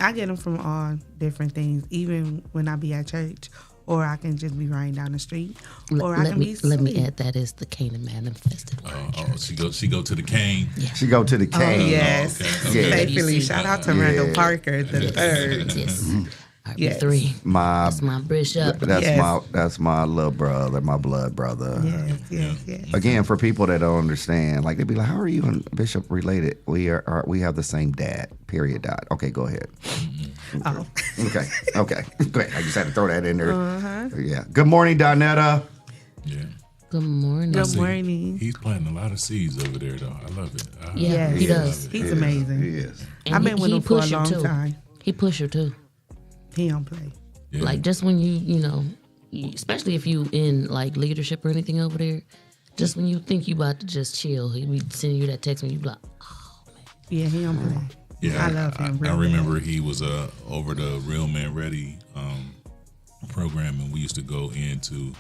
I get them from all different things, even when I be at church, or I can just be riding down the street, or I can be let me asleep. add that is the Canaan Manifested. She go to the cane. Yeah. She go to the Oh, cane. yes. Okay. Faithfully. Shout out to Randall Parker, the third. Yes. Yes. RB3. My That's my bishop. that's my little brother, my blood brother. Yes. Again, for people that don't understand, like they'd be like, "How are you and Bishop related?" We have the same dad. Period. Dot. Okay, go ahead. Oh. Okay. Go ahead. I just had to throw that in there. Uh-huh. Yeah. Good morning, Donetta. Yeah. Good morning. Good morning. He's planting a lot of seeds over there, though. I love it. Yes. he does. He's amazing. He is. And I've been with him for a push her long too. time. He push her too. He don't play. Yeah. Like just when you know, especially if you in like leadership or anything over there, just when you think you about to just chill, he be sending you that text when you be like, Yeah, he don't play. Yeah, I love him. I real remember bad. he was over the Real Man Ready program, and we used to go into,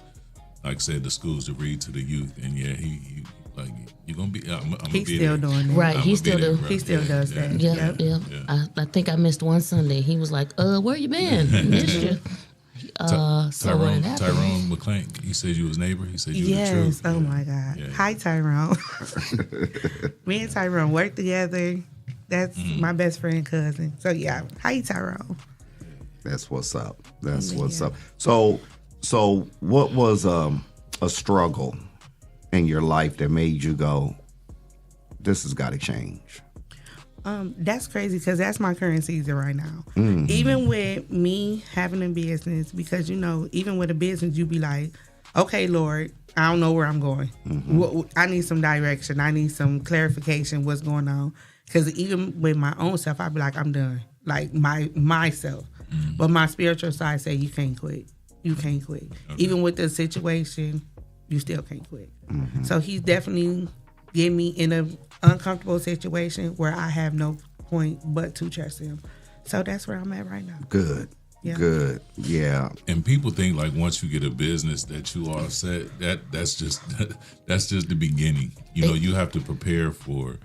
like I said, the schools to read to the youth. And yeah, he like, you're gonna be. I'm gonna He's be still there. doing that. right, I'ma he be still there, do. bro. He still does that. Yeah, Yep. yeah. I think I missed one Sunday. He was like, where you been? Missed you. So what had happened? Tyrone McClain. He said you was neighbor. He said you Yes. was the truth. Oh my God. Yeah. Hi, Tyrone. Me and Tyrone work together. That's my best friend cousin. So yeah. Hi, Tyrone. That's what's up. That's what's up. So what was a struggle in your life that made you go, this has got to change? That's crazy because that's my current season right now. Mm-hmm. Even with me having a business, because even with a business, you be like, okay, Lord, I don't know where I'm going. I need some direction. I need some clarification. What's going on? Because even with my own self, I be like, I'm done. Like myself, but my spiritual side say you can't quit. You can't quit. Okay. Even with the situation, you still can't quit. So he's definitely get me in an uncomfortable situation where I have no point but to trust him. So that's where I'm at right now. Good. Yeah. Good. Yeah. And people think like once you get a business that you are set, that's just the beginning. You know, you have to prepare for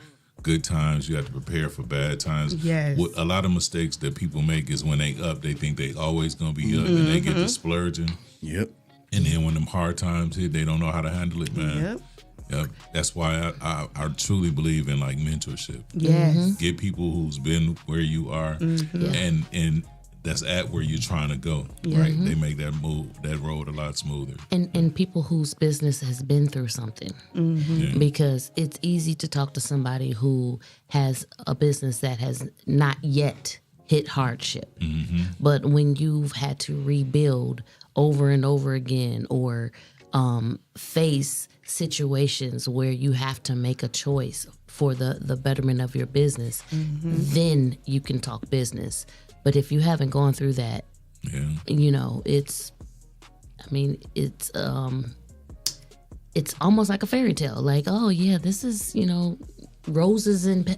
good times. You have to prepare for bad times. Yes. What a lot of mistakes that people make is when they up, they think they always gonna be up, and they get to splurging. Yep. And then when them hard times hit, they don't know how to handle it, man. Yep. Yep. That's why I truly believe in like mentorship. Yes. Get people who's been where you are, and that's at where you're trying to go. Right? They make that road a lot smoother. And people whose business has been through something. Yeah. Because it's easy to talk to somebody who has a business that has not yet hit hardship. But when you've had to rebuild over and over again, or face situations where you have to make a choice for the betterment of your business, then you can talk business. But if you haven't gone through that, you know, it's almost like a fairy tale. Like, oh yeah, this is, you know, roses and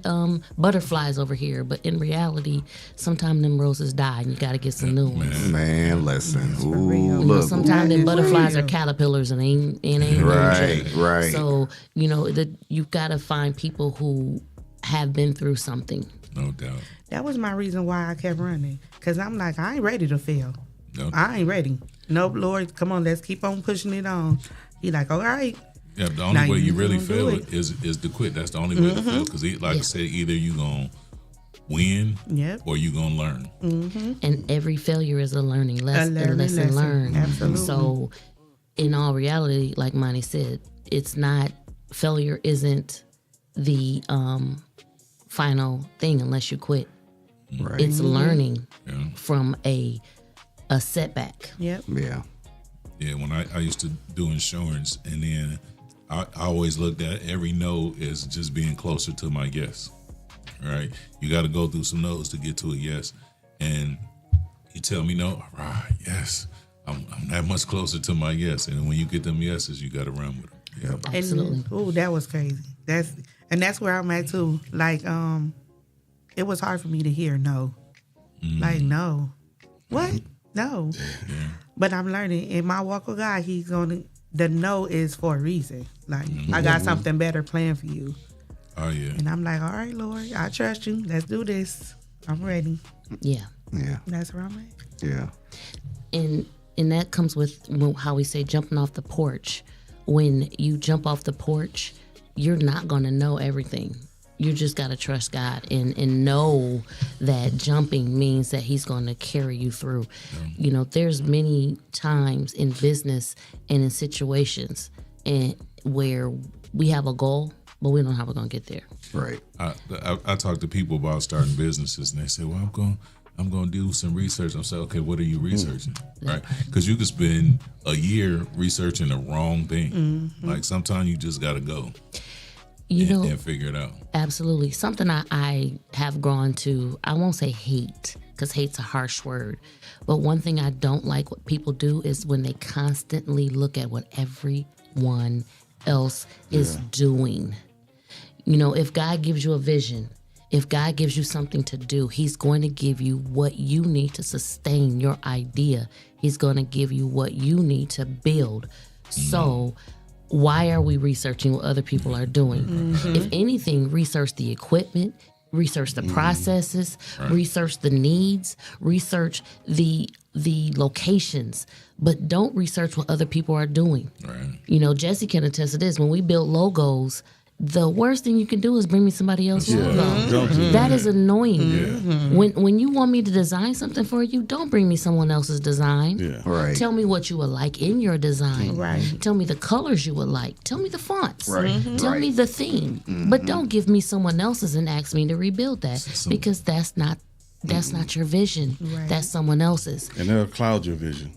butterflies over here. But in reality, sometimes them roses die and you got to get some new ones. Man, listen. Ooh, real. You know, look. sometimes them Ooh, butterflies real. are caterpillars and ain't Right, shit. right. So, you know, you've got to find people who have been through something. No doubt. That was my reason why I kept running. Because I'm like, I ain't ready to fail. No. I ain't ready. Nope, Lord, come on, let's keep on pushing it on. He like, all right. Yeah, the Now only way you you really gonna do fail it. is to quit. That's the only way to fail. Because, like I said, either you gonna win, or you gonna learn. And every failure is a learning lesson. lesson. Learned. Absolutely. So, in all reality, like Monty said, it's not, failure isn't the final thing unless you quit. Right. It's learning Yeah. from a setback. Yep. Yeah. Yeah, when I used to do insurance, and then I always looked at every no as just being closer to my yes. Right? You got to go through some no's to get to a yes. And you tell me no, all right, yes. I'm that much closer to my yes. And when you get them yeses, you got to run with them. Yeah. Absolutely. Oh, that was crazy. That's where I'm at too. Like, it was hard for me to hear no. Like, no. What? No. Yeah. But I'm learning. In my walk with God, the no is for a reason. Like, I got something better planned for you. Oh, yeah. And I'm like, all right, Lord, I trust you. Let's do this. I'm ready. Yeah. Yeah. That's where I'm at. Yeah. And that comes with how we say jumping off the porch. When you jump off the porch, you're not going to know everything. You just got to trust God and know that jumping means that he's going to carry you through. You know, there's many times in business and in situations where we have a goal, but we don't know how we're going to get there. Right. I talk to people about starting businesses, and they say, well, I'm going to do some research. I'm saying, okay, what are you researching? Right? Because you could spend a year researching the wrong thing. Like, sometimes you just got to go. And figure it out. Absolutely. Something I have grown to, I won't say hate, because hate's a harsh word, but one thing I don't like what people do is when they constantly look at what everyone else is doing. You know, if God gives you a vision, if God gives you something to do, he's going to give you what you need to sustain your idea. He's going to give you what you need to build. So why are we researching what other people are doing? If anything, research the equipment, research the processes, research the needs, research the locations, but don't research what other people are doing. You know, Jesse can attest to this. When we build logos, the worst thing you can do is bring me somebody else's logo. That is annoying. When you want me to design something for you, don't bring me someone else's design. Right. Tell me what you would like in your design. Tell me the colors you would like. Tell me the fonts. Tell me the theme. But don't give me someone else's and ask me to rebuild that, because that's not your vision. That's someone else's. And they'll cloud your vision.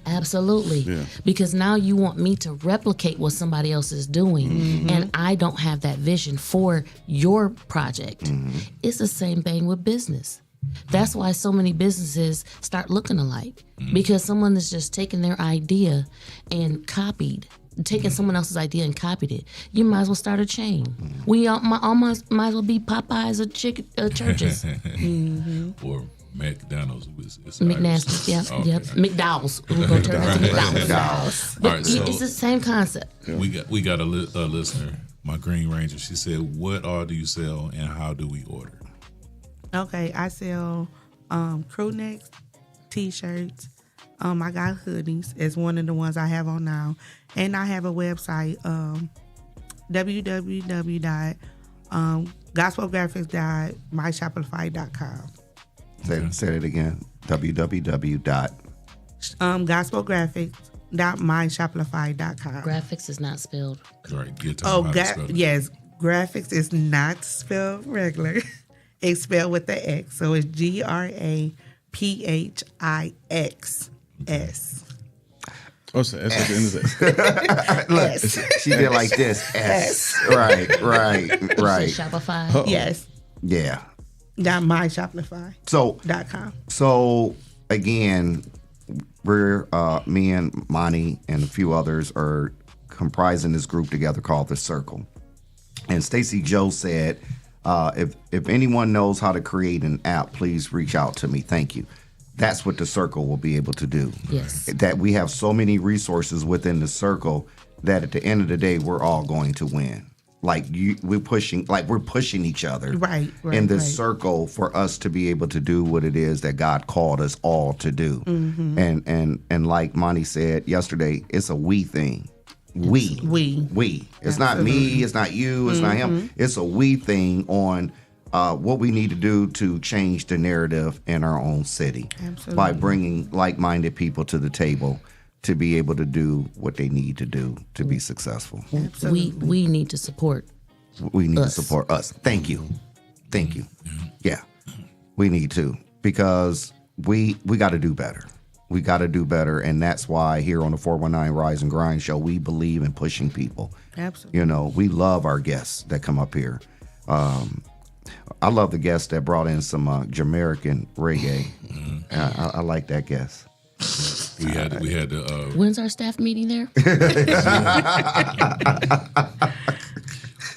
Absolutely. Because now you want me to replicate what somebody else is doing, and I don't have that vision for your project. It's the same thing with business. That's why so many businesses start looking alike, because someone is just taking their idea and taking someone else's idea and copied it. You might as well start a chain. We almost might as well be Popeyes or churches. Or McDonald's. McNasty, yep. McDowell's. We're going to turn into McDowell's. But it's the same concept. We got a listener, my Green Ranger. She said, what all do you sell and how do we order? Okay, I sell crew necks, t-shirts. I got hoodies. It's one of the ones I have on now. And I have a website, www.gospelgraphics.myshopify.com. Say it again. gospelgraphics.myshopify.com. Graphics is not spelled. Right. Yes. Graphics is not spelled regular. It's spelled with the X. So it's GRAPHIXS. Oh, so S at the end of that. Look, she did like this. S. Right. Shopify? Yes. Yeah. .myshopify.com. So again, we're me and Monty and a few others are comprising this group together called The Circle. And Stacy Joe said, if anyone knows how to create an app, please reach out to me. Thank you. That's what The Circle will be able to do. Yes. That we have so many resources within The Circle that at the end of the day, we're all going to win. We're pushing each other in this circle for us to be able to do what it is that God called us all to do. And like Monty said yesterday, it's a we thing. We. It's not me, it's not you, it's not him. It's a we thing on what we need to do to change the narrative in our own city. Absolutely. By bringing like-minded people to the table to be able to do what they need to do to be successful. We need to support. We need to support us. Thank you. Yeah, we need to, because we got to do better. We got to do better, and that's why here on the 419 Rise and Grind show, we believe in pushing people. Absolutely. You know, we love our guests that come up here. I love the guest that brought in some Jamaican reggae. I like that guest. We had to. When's our staff meeting there?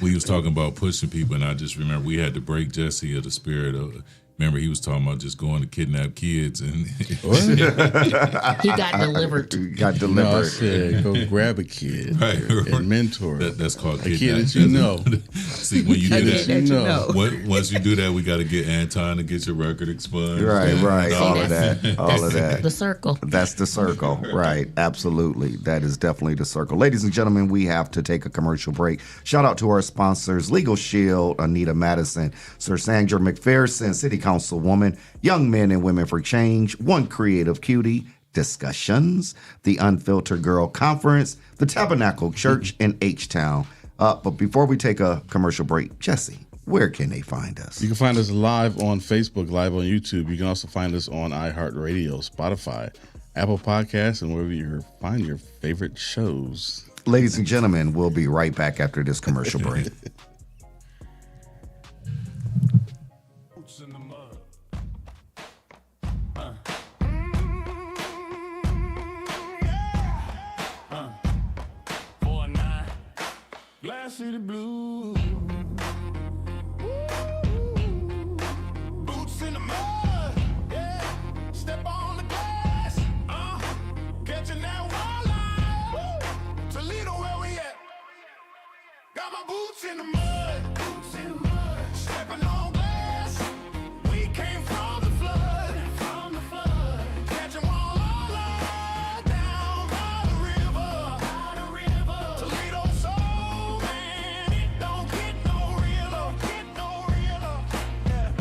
We was talking about pushing people, and I just remember we had to break Jesse of the spirit of. Remember, he was talking about just going to kidnap kids, and He got delivered. Got No, I delivered. said go grab a kid Right. and mentor. that's called a kid kidnap. that you know. See, when you A do kid that, that you know. Once you do that, we got to get Anton to get your record expunged. Right, and right. All of that's- that. All of that. The circle. That's the circle, right? Absolutely. That is definitely the circle. Ladies and gentlemen, we have to take a commercial break. Shout out to our sponsors, Legal Shield, Anita Madison, Sir Sandra McPherson, City Councilwoman, Young Men and Women for Change, One Creative Cutie, Discussions, the Unfiltered Girl Conference, the Tabernacle Church in H-Town. But before we take a commercial break, Jesse, where can they find us? You can find us live on Facebook, live on YouTube. You can also find us on iHeartRadio, Spotify, Apple Podcasts, and wherever you find your favorite shows. Ladies and gentlemen, we'll be right back after this commercial break. Boots in the mud. Yeah. 4-9. Glass City Blues. Boots in the mud. Yeah. Step on the glass. Catching that wildlife. Toledo, where we at? Got my boots in the mud. Boots in the mud. Stepping on glass. We came from the flood. From the flood. Catching walleye down by the river. By the river. Toledo soul, man. It don't get no realer. Get no realer. Yeah.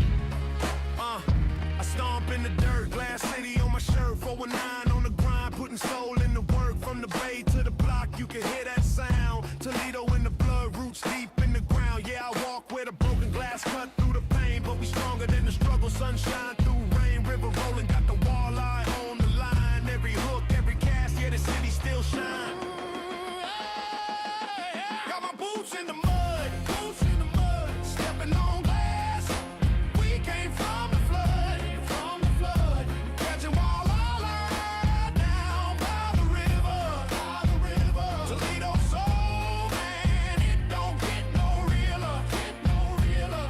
I stomp in the dirt. Glass City on my shirt. 419 on the grind. Putting soul in the work. From the bay to the block. You can hear that sound. Toledo in the blood. Roots deep in the ground. Yeah, I walk with a broken glass cut through the pain. But we stronger than the struggle. Sunshine through rain. River rolling. Got the walleye on the line. Every hook, every cast. Yeah, the city still shine. Got my boots in the mud. Boots in the mud. Stepping on glass. We came from the flood. From the flood. Catching walleye down by the river. By the river. Toledo soul, man. It don't get no realer. Get no realer.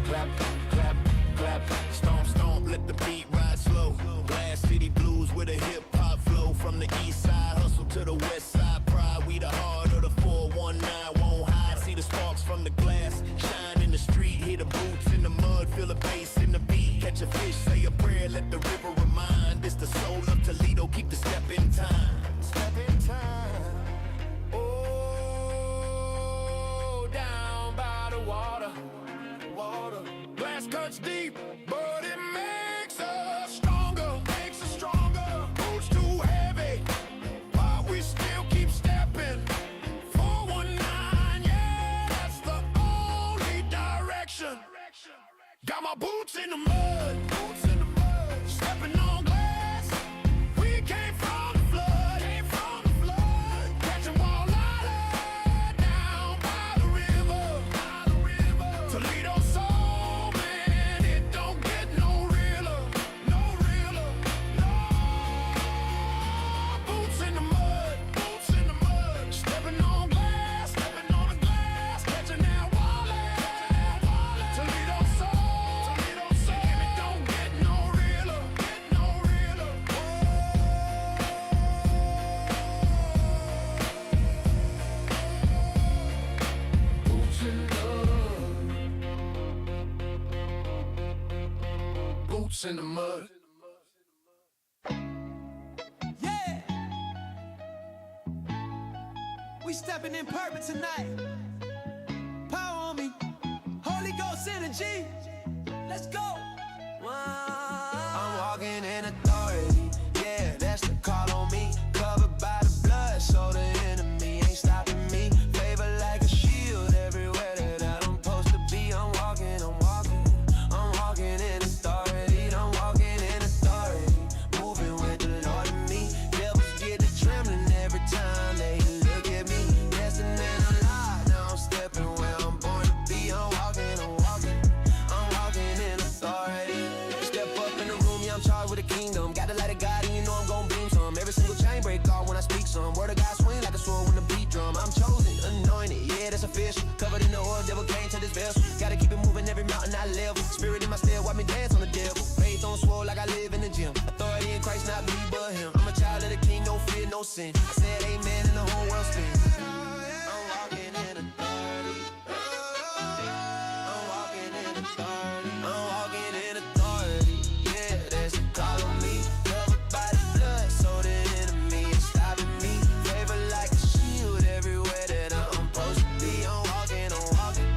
Clap, clap, clap. Stomp, stomp. Let the beat ride slow. Glass City Blues with a hip hop flow. From the east side, hustle to the west side. Pride, we the heart of the 419. Won't hide. See the sparks from the glass. Shine in the street. Hear the boots in the mud. Feel the bass in the beat. Catch a fish, say a prayer. Let the river remind. It's the soul of Toledo. Keep the step in time. Step in time. Oh, down by the water. Water. Glass cuts deep, but it makes us stronger. Makes us stronger. Boots too heavy, but we still keep stepping. 419, yeah, that's the only direction. Got my boots in the mud. Boots in the mud. Stepping on glass. We came from the flood. Came from the flood. Catching walleye down by the river. By the river. Toledo soul, man. It don't get no realer. No realer. No. Boots in the mud. Boots in the mud. Stepping on glass. Stepping on the glass. Catching that walleye. Toledo soul. Toledo soul. It don't get no realer. Get no realer. Boots in the mud. Boots in the mud. Yeah. We stepping in purpose tonight. Power on me. Holy Ghost energy. Let's go. I'm walking in authority. Yeah, that's the call on me. Covered by the blood, so the enemy ain't stopping me. Favor like a shield everywhere that I'm supposed to be. I'm walking in authority. I'm walking in authority. Moving with the Lord in me. Devils get to trembling every time they look at me. Destined and alive. Now I'm stepping where I'm born to be. I'm walking in authority. Step official. Covered in the oil, devil came to this vessel. Gotta keep it moving every mountain I level. Spirit in my step, watch me dance on the devil. Faith on swole like I live in the gym. Authority in Christ, not me but him. I'm a child of the king, no fear, no sin. I said amen and the whole world spins. I'm walking in authority. I'm walking in authority. I'm walking in authority. Yeah, that's the call on me. Covered by the blood, so the enemy is stopping me. Favor like a shield everywhere that I'm supposed to be. I'm walking in authority.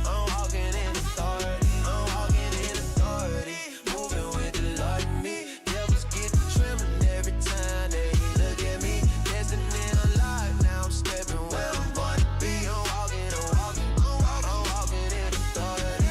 I'm walking in authority. Moving with the Lord in me. Devils get to trembling every time they look at me. Destiny unlocked, now I'm stepping where I'm going to be. I'm walking in authority.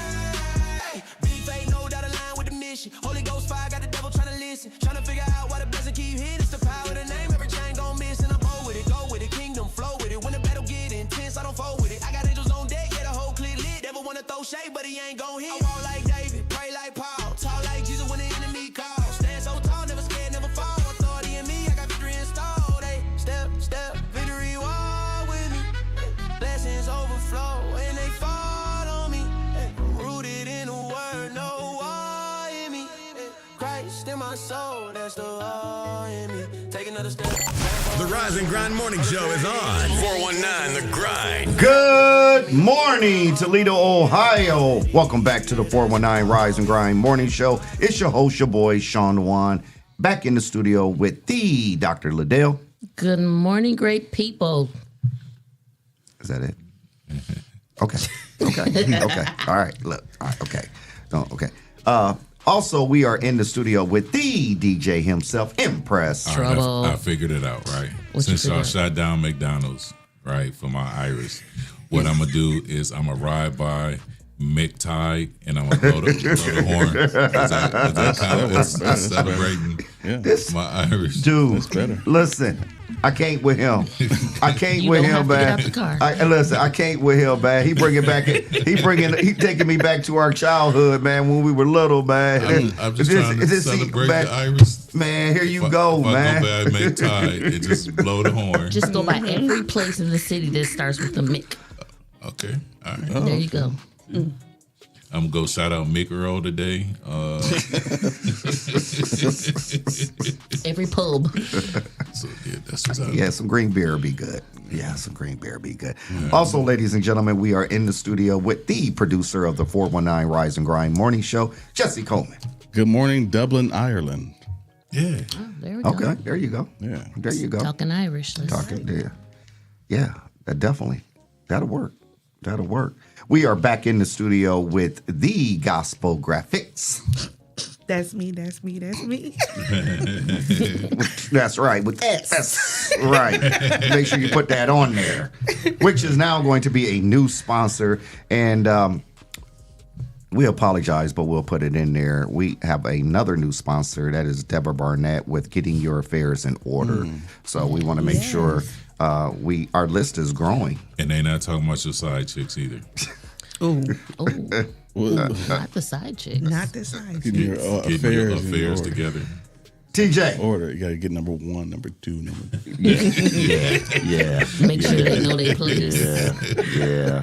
Hey, big faith, no doubt aligned with the mission. Holy Ghost fire, got the devil trying to listen. Trying to figure out why the blessing keep hitting. It's the power of the name, every chain gon' miss. And I'm bold with it, go with it, kingdom flow with it. When the battle get intense, I don't fold with it. I got angels on deck, yeah, the whole clear lit. Devil wanna throw shade, but he ain't gon' hit. I walk like David, pray like Paul. Talk like Jesus when the enemy calls. Stand so tall, never scared, never fall. Authority in me, I got victory installed. Hey, step, victory walk with me. Blessings overflow and they fall on me. Hey, rooted in the word, no war in me. Hey, Christ in my soul, that's the war in me. Take another step. The Rise and Grind Morning Show is on 419 The Grind. Good morning, Toledo, Ohio. Welcome back to the 419 Rise and Grind Morning Show. It's your host, your boy, Shawn Juan, back in the studio with the Dr. Ladale. Good morning, great people. Is that it? Okay. Okay. All right. Look. All right. Okay. No, okay. Also, we are in the studio with the DJ himself, Mpress. All right, I figured it out, right? Since I shut down McDonald's, right, for my iris, what I'm going to do is I'm going to ride by McTide and I'm going to blow the horn. Is that kind of celebrating my iris? Dude, That's better. Listen, I can't with him. I can't You with don't him, have to get man. out the car. Listen, I can't with him, man. He taking me back to our childhood, man, when we were little, man. I'm just trying to celebrate the iris. Man, here you go, man. If I go by McTide and just blow the horn. Just go by every place in the city that starts with a Mick. Okay, all right. There you go. I'm gonna go shout out Mick Earl today. Every pub. So yeah, that's what's up. Yeah, some green beer would be good. Yeah, some green beer would be good. Also, ladies and gentlemen, we are in the studio with the producer of the 419 Rise and Grind Morning Show, Jesse Coleman. Good morning, Dublin, Ireland. Yeah. Oh, there we go. Okay, there you go. Yeah. There you go. Talking Irish. Talking there. Yeah, that definitely. That'll work. That'll work. We are back in the studio with the Gospel Graphix. That's me. That's right. With S. Right. Make sure you put that on there. Which is now going to be a new sponsor. And we apologize, but we'll put it in there. We have another new sponsor. That is Deborah Barnett with Getting Your Affairs in Order. So we want to make sure our list is growing. And they not talking about your side chicks either. Oh, not the side chick. Not the side chick. Getting your affairs together. TJ. Order. You got to get number 1, number 2, number 3. Yeah. Make sure they know they place. Yeah.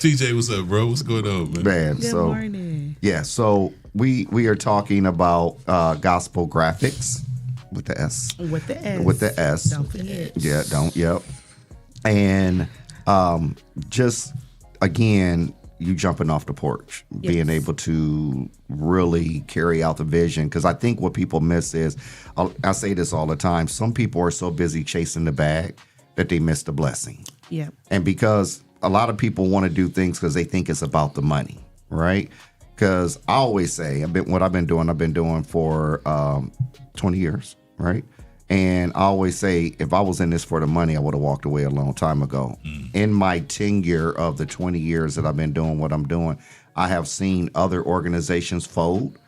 TJ, what's up, bro? What's going on, man? Good morning. Yeah, so we are talking about Gospel Graphix with the S. With the S. With the S. Don't forget. Yeah, yep. And just, again, you jumping off the porch, being able to really carry out the vision. Because I think what people miss is, I say this all the time, some people are so busy chasing the bag that they miss the blessing. Yeah. And because a lot of people want to do things because they think it's about the money, right? Because I always say, I've been doing for 20 years, right? And I always say, if I was in this for the money, I would have walked away a long time ago. In my tenure of the 20 years that I've been doing what I'm doing, I have seen other organizations fold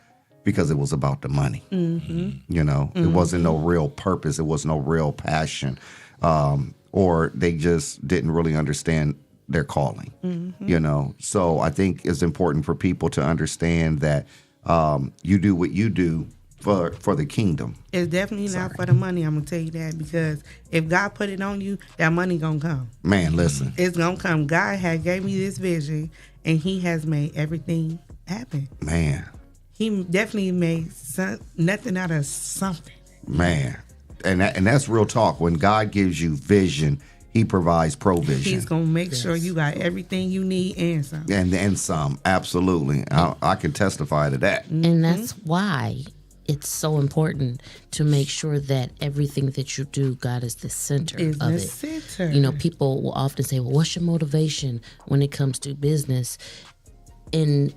because it was about the money. You know, it wasn't no real purpose. It was no real passion. Or they just didn't really understand their calling, you know. So I think it's important for people to understand that you do what you do for the kingdom. It's definitely not for the money. I'm gonna tell you that, because if God put it on you, that money gonna come. Man, listen. It's gonna come. God had gave me this vision, and He has made everything happen. Man. He definitely made nothing out of something. Man. And that's real talk. When God gives you vision, He provides provision. He's gonna make sure you got everything you need and some. And some, absolutely. I can testify to that. And that's why it's so important to make sure that everything that you do, God is the center Is of the it. center. You know, people will often say, well, what's your motivation when it comes to business? In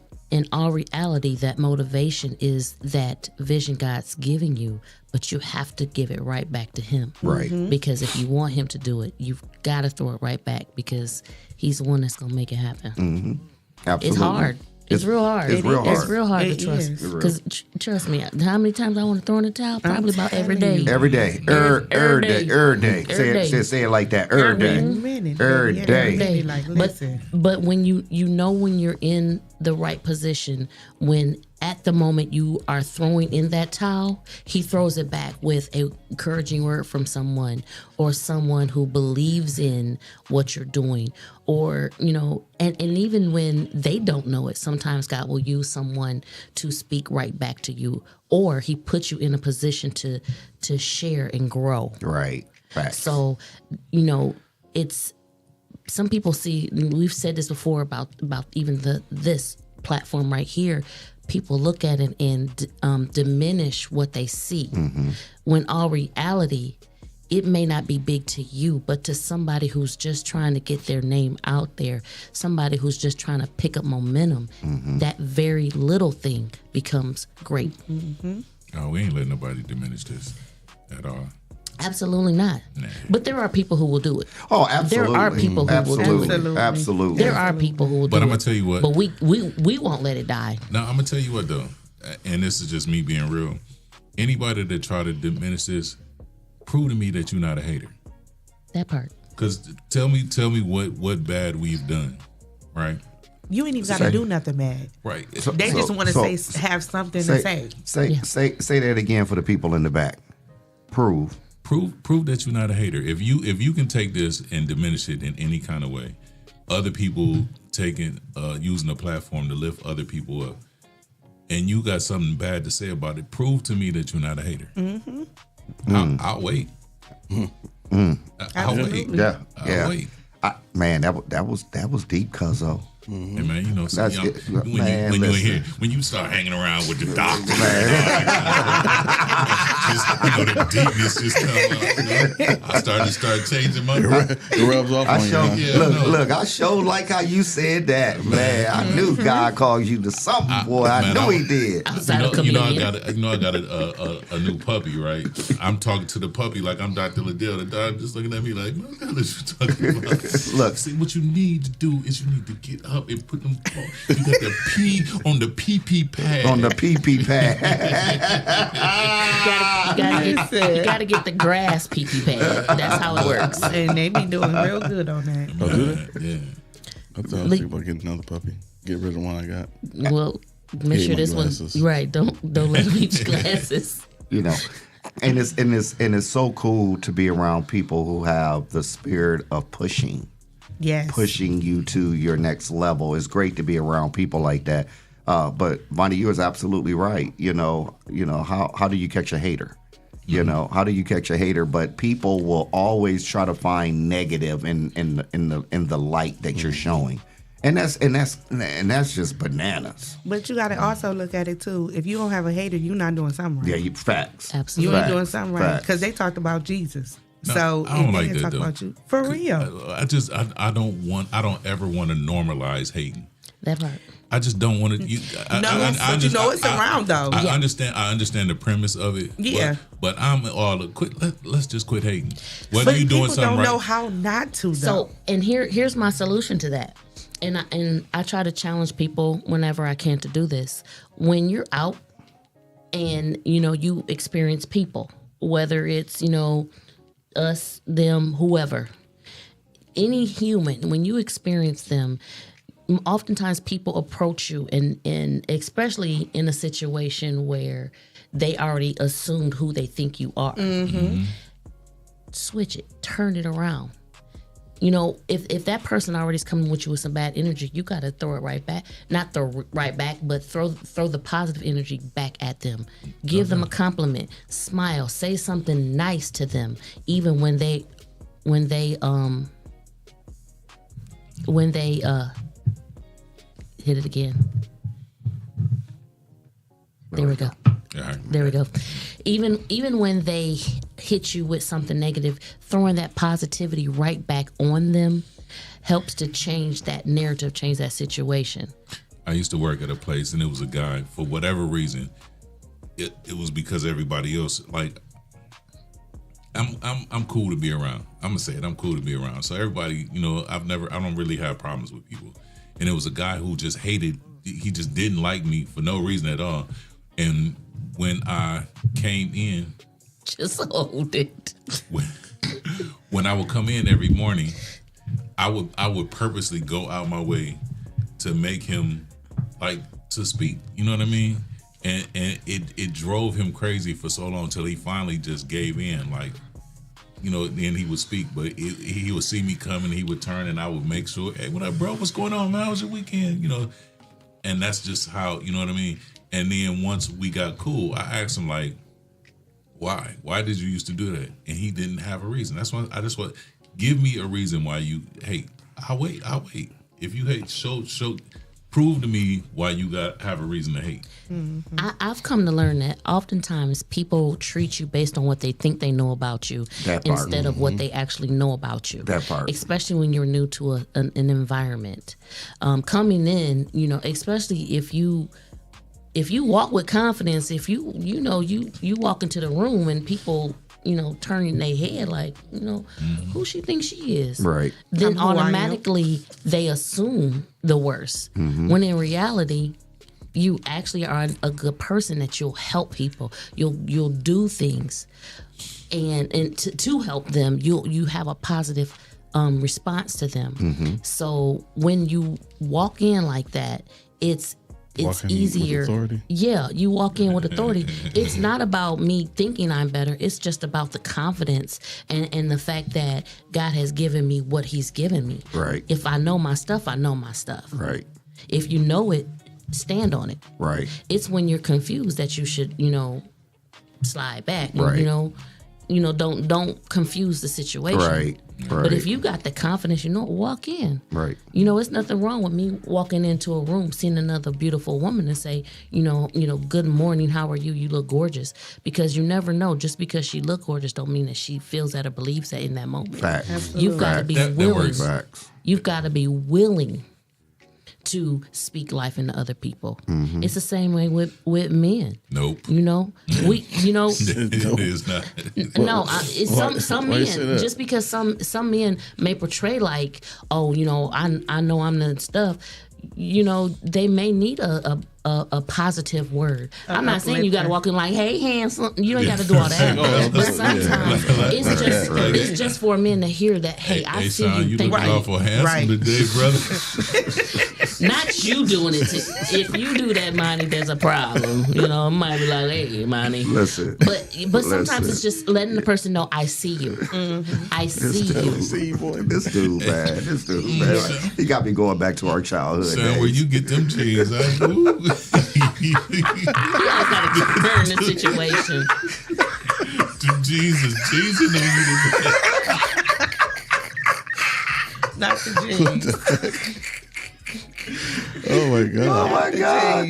all reality, that motivation is that vision God's giving you, but you have to give it right back to Him. Right. Because if you want Him to do it, you've got to throw it right back, because He's the one that's going to make it happen. Absolutely. It's hard. It's real hard. It's real hard. It's real hard to It trust. is. Because trust me, how many times I want to throw in the towel? Probably about every day. Every day. Every day. Say it like that. Every day. Every day. Like, listen. But when you know when you're in the right position, when at the moment you are throwing in that towel, He throws it back with a encouraging word from someone, or someone who believes in what you're doing, or, you know, and even when they don't know it, sometimes God will use someone to speak right back to you, or He puts you in a position to share and grow. Right. Facts. So, you know, it's, some people see, we've said this before about even this platform right here. People look at it and diminish what they see, when all reality, it may not be big to you, but to somebody who's just trying to get their name out there, somebody who's just trying to pick up momentum, that very little thing becomes great. Oh, we ain't letting nobody diminish this at all. Absolutely not. Nah. But there are people who will do it. Oh, absolutely. There are people who will do it. Absolutely. There are people who will do it. But I'm gonna tell you what. But we won't let it die. Now I'm gonna tell you what though, and this is just me being real. Anybody that try to diminish this, prove to me that you're not a hater. That part. Because tell me what bad we've done, right? You ain't even got to do nothing bad. Right. They just want to have something to say. Say that again for the people in the back. Prove that you're not a hater. If you can take this and diminish it in any kind of way, other people taking using a platform to lift other people up, and you got something bad to say about it, prove to me that you're not a hater. I'll wait. I'll wait. Yeah. I'll wait. Man, that was deep, cuzzo. Hey man, you know, That's young, it. when Man, you in listen. here, when you start hanging around with the doctor, the deepness just come out. I started changing my. It rubs off on you. Look, I showed like how you said that, man. I knew God called you to something, boy. I knew He did. You know, I got a new puppy, right? I'm talking to the puppy like I'm Dr. Ladale. The dog just looking at me like, what the hell is you talking about? Look, see, what you need to do is you need to get up and put them. You got the P on the PP pad. On the PP pad. You gotta get the grass PP pad. That's how it works. And they be doing real good on that. Oh, do they? Yeah. I thought I was thinking about getting another puppy. Get rid of the one I got. Well, make sure this glasses. one right. Don't let them eat your glasses. You know, and it's so cool to be around people who have the spirit of pushing. Yes. Pushing you to your next level. It's great to be around people like that. But Vonnie, you was absolutely right. You know how do you catch a hater? You know, how do you catch a hater? But people will always try to find negative in the light that you're showing. And that's just bananas. But you got to also look at it too. If you don't have a hater, you're not doing something right. Yeah, facts. Absolutely. You ain't doing something right, because they talked about Jesus. No, So I don't if like they that talk though. about you for real. I don't ever want to normalize hating. That part. I just don't want to. But you know it's around though. I understand the premise of it. Yeah. But I'm all quit. Let's just quit hating. Whether But you doing people something don't right. know how not to though. So, and here's my solution to that. And I try to challenge people whenever I can to do this. When you're out and you experience people, whether it's us, them, whoever, any human, when you experience them, oftentimes people approach you and especially in a situation where they already assumed who they think you are. Switch it, turn it around. You know, if that person already is coming with you with some bad energy, you got to throw it right back. Not throw right back, but throw the positive energy back at them. Give them a compliment. Smile. Say something nice to them, even when they hit it again. There we go. There we go. Even when they hit you with something negative, throwing that positivity right back on them helps to change that narrative, change that situation. I used to work at a place, and it was a guy, for whatever reason, it was because everybody else, like, I'm cool to be around. I'm gonna say it. I'm cool to be around. So everybody, you know, I don't really have problems with people. And it was a guy who just hated. He just didn't like me for no reason at all. And when I came in, just hold it. When I would come in every morning, I would purposely go out my way to make him like to speak. You know what I mean? And it drove him crazy for so long till he finally just gave in. Like, you know, then he would speak, but he would see me coming, he would turn, and I would make sure, hey, what up, bro? What's going on, man? How was your weekend? You know, and that's just how, you know what I mean? And then once we got cool, I asked him, like, why? Why did you used to do that? And he didn't have a reason. That's why I just want, give me a reason why you hate. I'll wait. If you hate, show. Prove to me why you have a reason to hate. I've come to learn that oftentimes people treat you based on what they think they know about you instead of what they actually know about you. That part. Especially when you're new to an environment. Coming in, you know, especially if you walk with confidence, if you walk into the room and people, you know, turning their head like, you know, who she thinks she is. Right. Then automatically they assume the worst. When in reality, you actually are a good person, that you'll help people. You'll do things and to help them. You have a positive response to them. So when you walk in like that, it's easier. Yeah, you walk in with authority. It's not about me thinking I'm better. It's just about the confidence and the fact that God has given me what He's given me. Right. If I know my stuff, I know my stuff. Right. If you know it, stand on it. Right. It's when you're confused that you should, you know, slide back. Right. You know, don't confuse the situation. Right. But if you got the confidence, you know, walk in. Right. You know, it's nothing wrong with me walking into a room, seeing another beautiful woman and say, you know, good morning, how are you? You look gorgeous. Because you never know, just because she look gorgeous don't mean that she feels that or believes that in that moment. Facts. You've got to be willing. That works. Facts. You've got to be willing to speak life into other people. It's the same way with men. Nope. You know, It is not. No, some men. Just because some men may portray like, oh, you know, I know I'm the stuff. You know, they may need a positive word. I'm not saying you got to walk in like, hey, handsome. You don't got to do all that. But sometimes it's just for men to hear that. Hey, I see Shawn, you. Look awful handsome today, brother. Not you doing it. If you do that, Monty, there's a problem. You know, I might be like, hey, Monty. Listen. But sometimes it's just letting the person know, I see you. I see you. See, boy, this dude, man. This dude, man. He got me going back to our childhood. Son, where you get them cheese? You always got to keep her in the situation. Jesus, Not the jeans. Oh my God. Oh my God.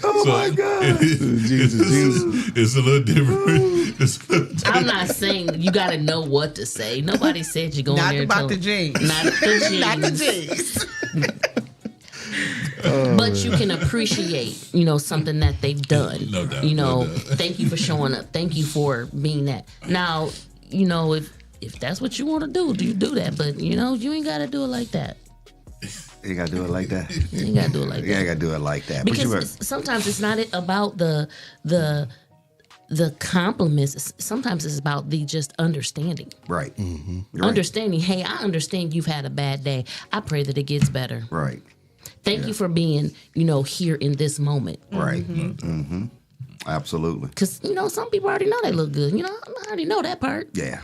Oh my God. It's a little different. I'm not saying you got to know what to say. Nobody said you're going Not there. about the jeans. Not the jeans. Not the jeans. But you can appreciate, you know, something that they've done. No doubt. You know, no doubt. thank you for showing up. Thank you for being that. Now, you know, if that's what you want to do, you do that. But, you know, you ain't got to do it like that. You got to do it like that. You ain't got to do it like that. Yeah, you got to do it like that. Because sometimes it's not about the compliments. Sometimes it's about the just understanding. Right. Understanding, hey, I understand you've had a bad day. I pray that it gets better. Right. Thank you for being, you know, here in this moment. Right. Absolutely. Because, some people already know they look good. I already know that part. Yeah.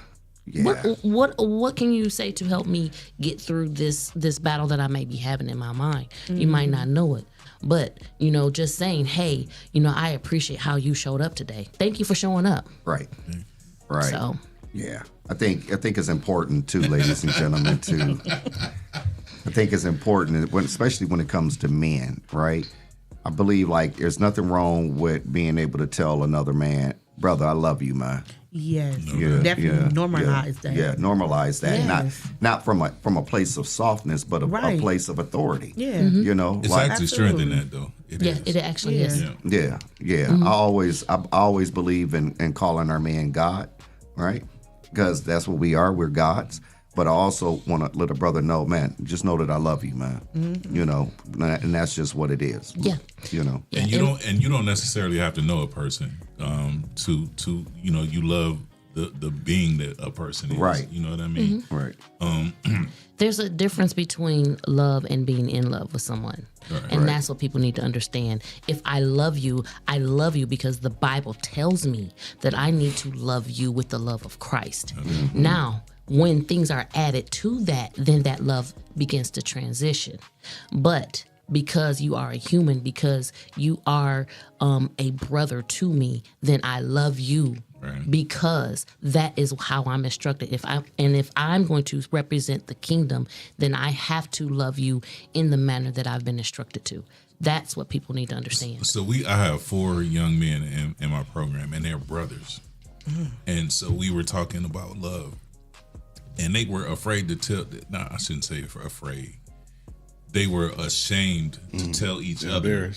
Yeah. What can you say to help me get through this battle that I may be having in my mind? You might not know it. But, just saying, hey, I appreciate how you showed up today. Thank you for showing up. Right. Right. So. Yeah. I think it's important too, ladies and gentlemen, I think it's important, especially when it comes to men, right? I believe like there's nothing wrong with being able to tell another man, brother, I love you, man. Yes, definitely normalize that. Yeah, normalize that. Yes. Not from a place of softness, but a place of authority. Yeah, it's actually strength in that though. It actually is. Yeah. I always believe in calling our man God, right? Because that's what we are. We're gods. But I also want to let a brother know, man, just know that I love you, man. And that's just what it is. Yeah. And you don't necessarily have to know a person to you love the being that a person is. Right. You know what I mean? Right. There's a difference between love and being in love with someone. And that's what people need to understand. If I love you because the Bible tells me that I need to love you with the love of Christ. Now, when things are added to that, then that love begins to transition. But because you are a human, because you are a brother to me, then I love you. Right. Because that is how I'm instructed. If I'm going to represent the kingdom, then I have to love you in the manner that I've been instructed to. That's what people need to understand. So I have 4 young men in my program, and they're brothers. And so we were talking about love, and they were afraid to tell. No, I shouldn't say afraid. They were ashamed to tell each other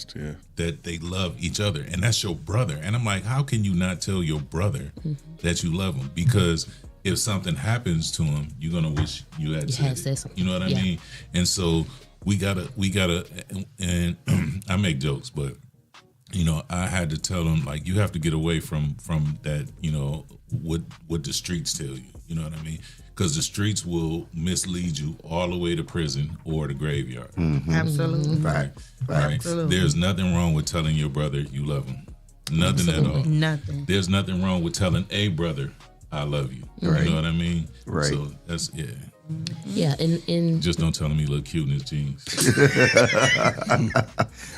that they love each other, and that's your brother. And I'm like, how can you not tell your brother that you love him? Because if something happens to him, you're gonna wish you had said it. You know what I mean? And so we gotta, and I make jokes, but I had to tell them like you have to get away from that. What the streets tell you. You know what I mean? Because the streets will mislead you all the way to prison or the graveyard. Absolutely. Right. Absolutely. There's nothing wrong with telling your brother you love him. Nothing at all. Nothing. There's nothing wrong with telling a brother, I love you. Right. You know what I mean? Right. So that's, Yeah, and just don't tell him he look cute in his jeans.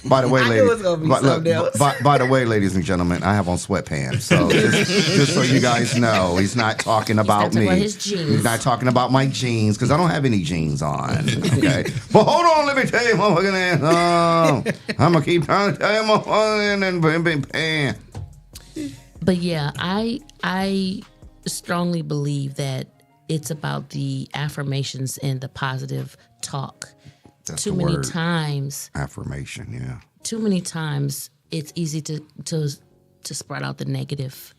By the way, I knew it was gonna be something else. By the way, ladies and gentlemen, I have on sweatpants. So just so you guys know, he's not talking about me. His jeans. He's not talking about my jeans because I don't have any jeans on. Okay, but hold on, let me tell you, motherfucking ass. I'm gonna keep trying to tell you, motherfucking and. But yeah, I strongly believe that it's about the affirmations and the positive talk. That's too the many word. times. Affirmation, yeah. Too many times, it's easy to spread out the negative.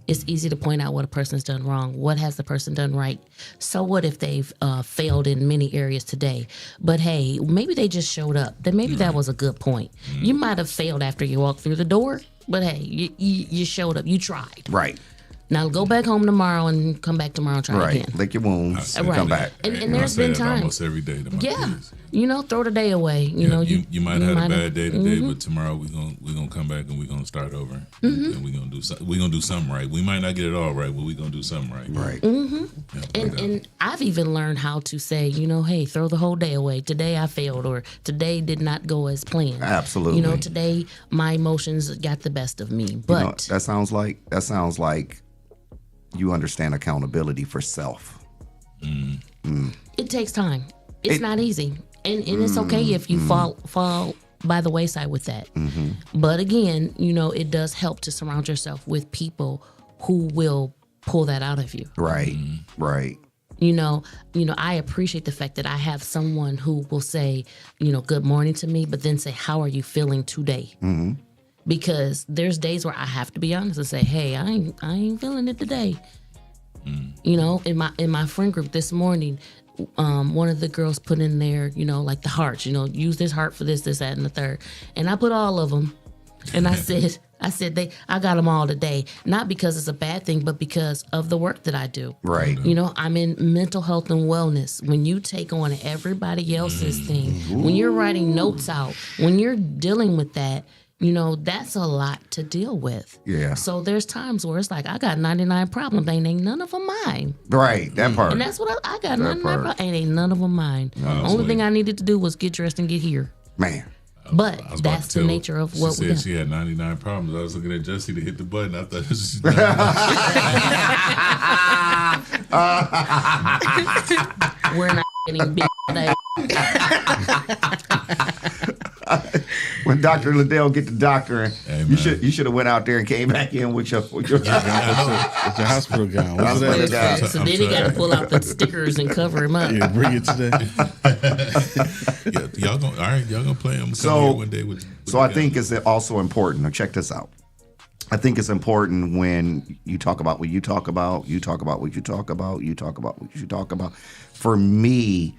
It's easy to point out what a person's done wrong. What has the person done right? So what if they've failed in many areas today? But hey, maybe they just showed up. Then maybe that was a good point. You might have failed after you walked through the door, but hey, you showed up. You tried. Right. Now go back home tomorrow and come back tomorrow and try again. Lick your wounds and Right. come back. And there's been times almost every day to my kids. throw the day away. You might have had a bad day today, but tomorrow we're gonna come back and we're gonna start over, and we're gonna do something right. We might not get it all right, but we're gonna do something right. Right. And I've even learned how to say, hey, throw the whole day away. Today I failed, or today did not go as planned. Absolutely. Today my emotions got the best of me. But that sounds like you understand accountability for self. it takes time. It's not easy, and it's okay if you fall by the wayside with that. But again, it does help to surround yourself with people who will pull that out of you. Right. Right. I appreciate the fact that I have someone who will say, good morning to me, but then say, how are you feeling today? Because there's days where I have to be honest and say, hey, I ain't feeling it today. In my friend group this morning, one of the girls put in there, like the hearts, use this heart for this, that, and the third. And I put all of them. And I said, I got them all today, not because it's a bad thing, but because of the work that I do. Right. I'm in mental health and wellness. When you take on everybody else's thing, when you're writing notes out, when you're dealing with that, You know, that's a lot to deal with. Yeah. So there's times where it's like, I got 99 problems, ain't none of them mine. Right, that part. And that's what I got, That 99 part. problems, ain't none of them mine. I was Only thing like- I needed to do was get dressed and get here. Man. But I was about that's to the tell- nature of she what we said got. she had 99 problems. I was looking at Jesse to hit the button. I thought this was We're not getting big today. When Dr. Ladale get the doctoring, Hey, you man. should have went out there and came back in with your It's your hospital gown. What's Hospital that? gown. So then he got to pull out the stickers and cover him up. Yeah, bring it today. Yeah, y'all gonna all right? Y'all gonna play them? So- one day with So I think it's also important. Now check this out. I think it's important when you talk about what you talk about, you talk about what you talk about, you talk about what you talk about. For me,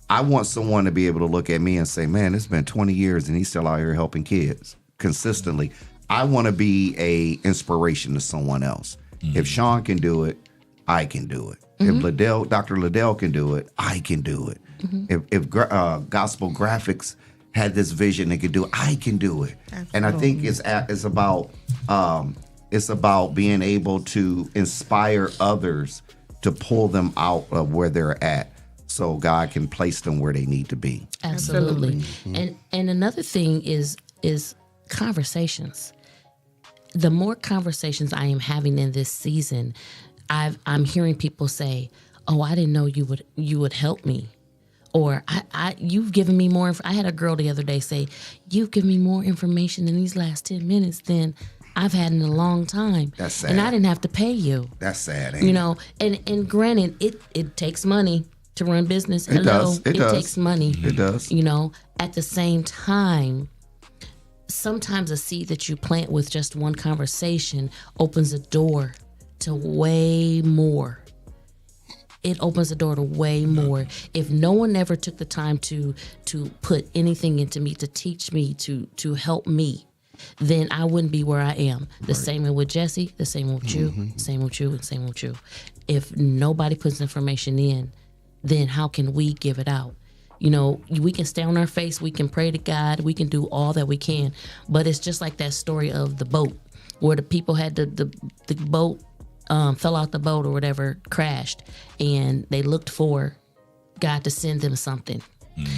I want someone to be able to look at me and say, man, it's been 20 years and he's still out here helping kids consistently. I want to be a inspiration to someone else. If Shawn can do it, I can do it. If Dr. Ladale can do it, I can do it. If Gospel Graphix had this vision and could do it, I can do it. And I think it's about being able to inspire others to pull them out of where they're at, so God can place them where they need to be. Absolutely. And another thing is conversations. The more conversations I am having in this season, I'm hearing people say, "Oh, I didn't know you would help me," or "You've given me more." I had a girl the other day say, "You've given me more information in these last 10 minutes than I've had in a long time." That's sad. And I didn't have to pay you. That's sad, ain't You it? know, and granted, it takes money to run business. It does. It does. Takes money. It does. You know, at the same time, sometimes a seed that you plant with just one conversation opens a door to way more. It opens the door to way more. If no one ever took the time to put anything into me, to teach me, to help me, then I wouldn't be where I am. The same way with Jesse, the same with you, same with you, and same with you. If nobody puts information in, then how can we give it out? You know, we can stay on our face, we can pray to God, we can do all that we can, but it's just like that story of the boat, where the people had the boat fell out the boat or whatever, crashed, and they looked for God to send them something.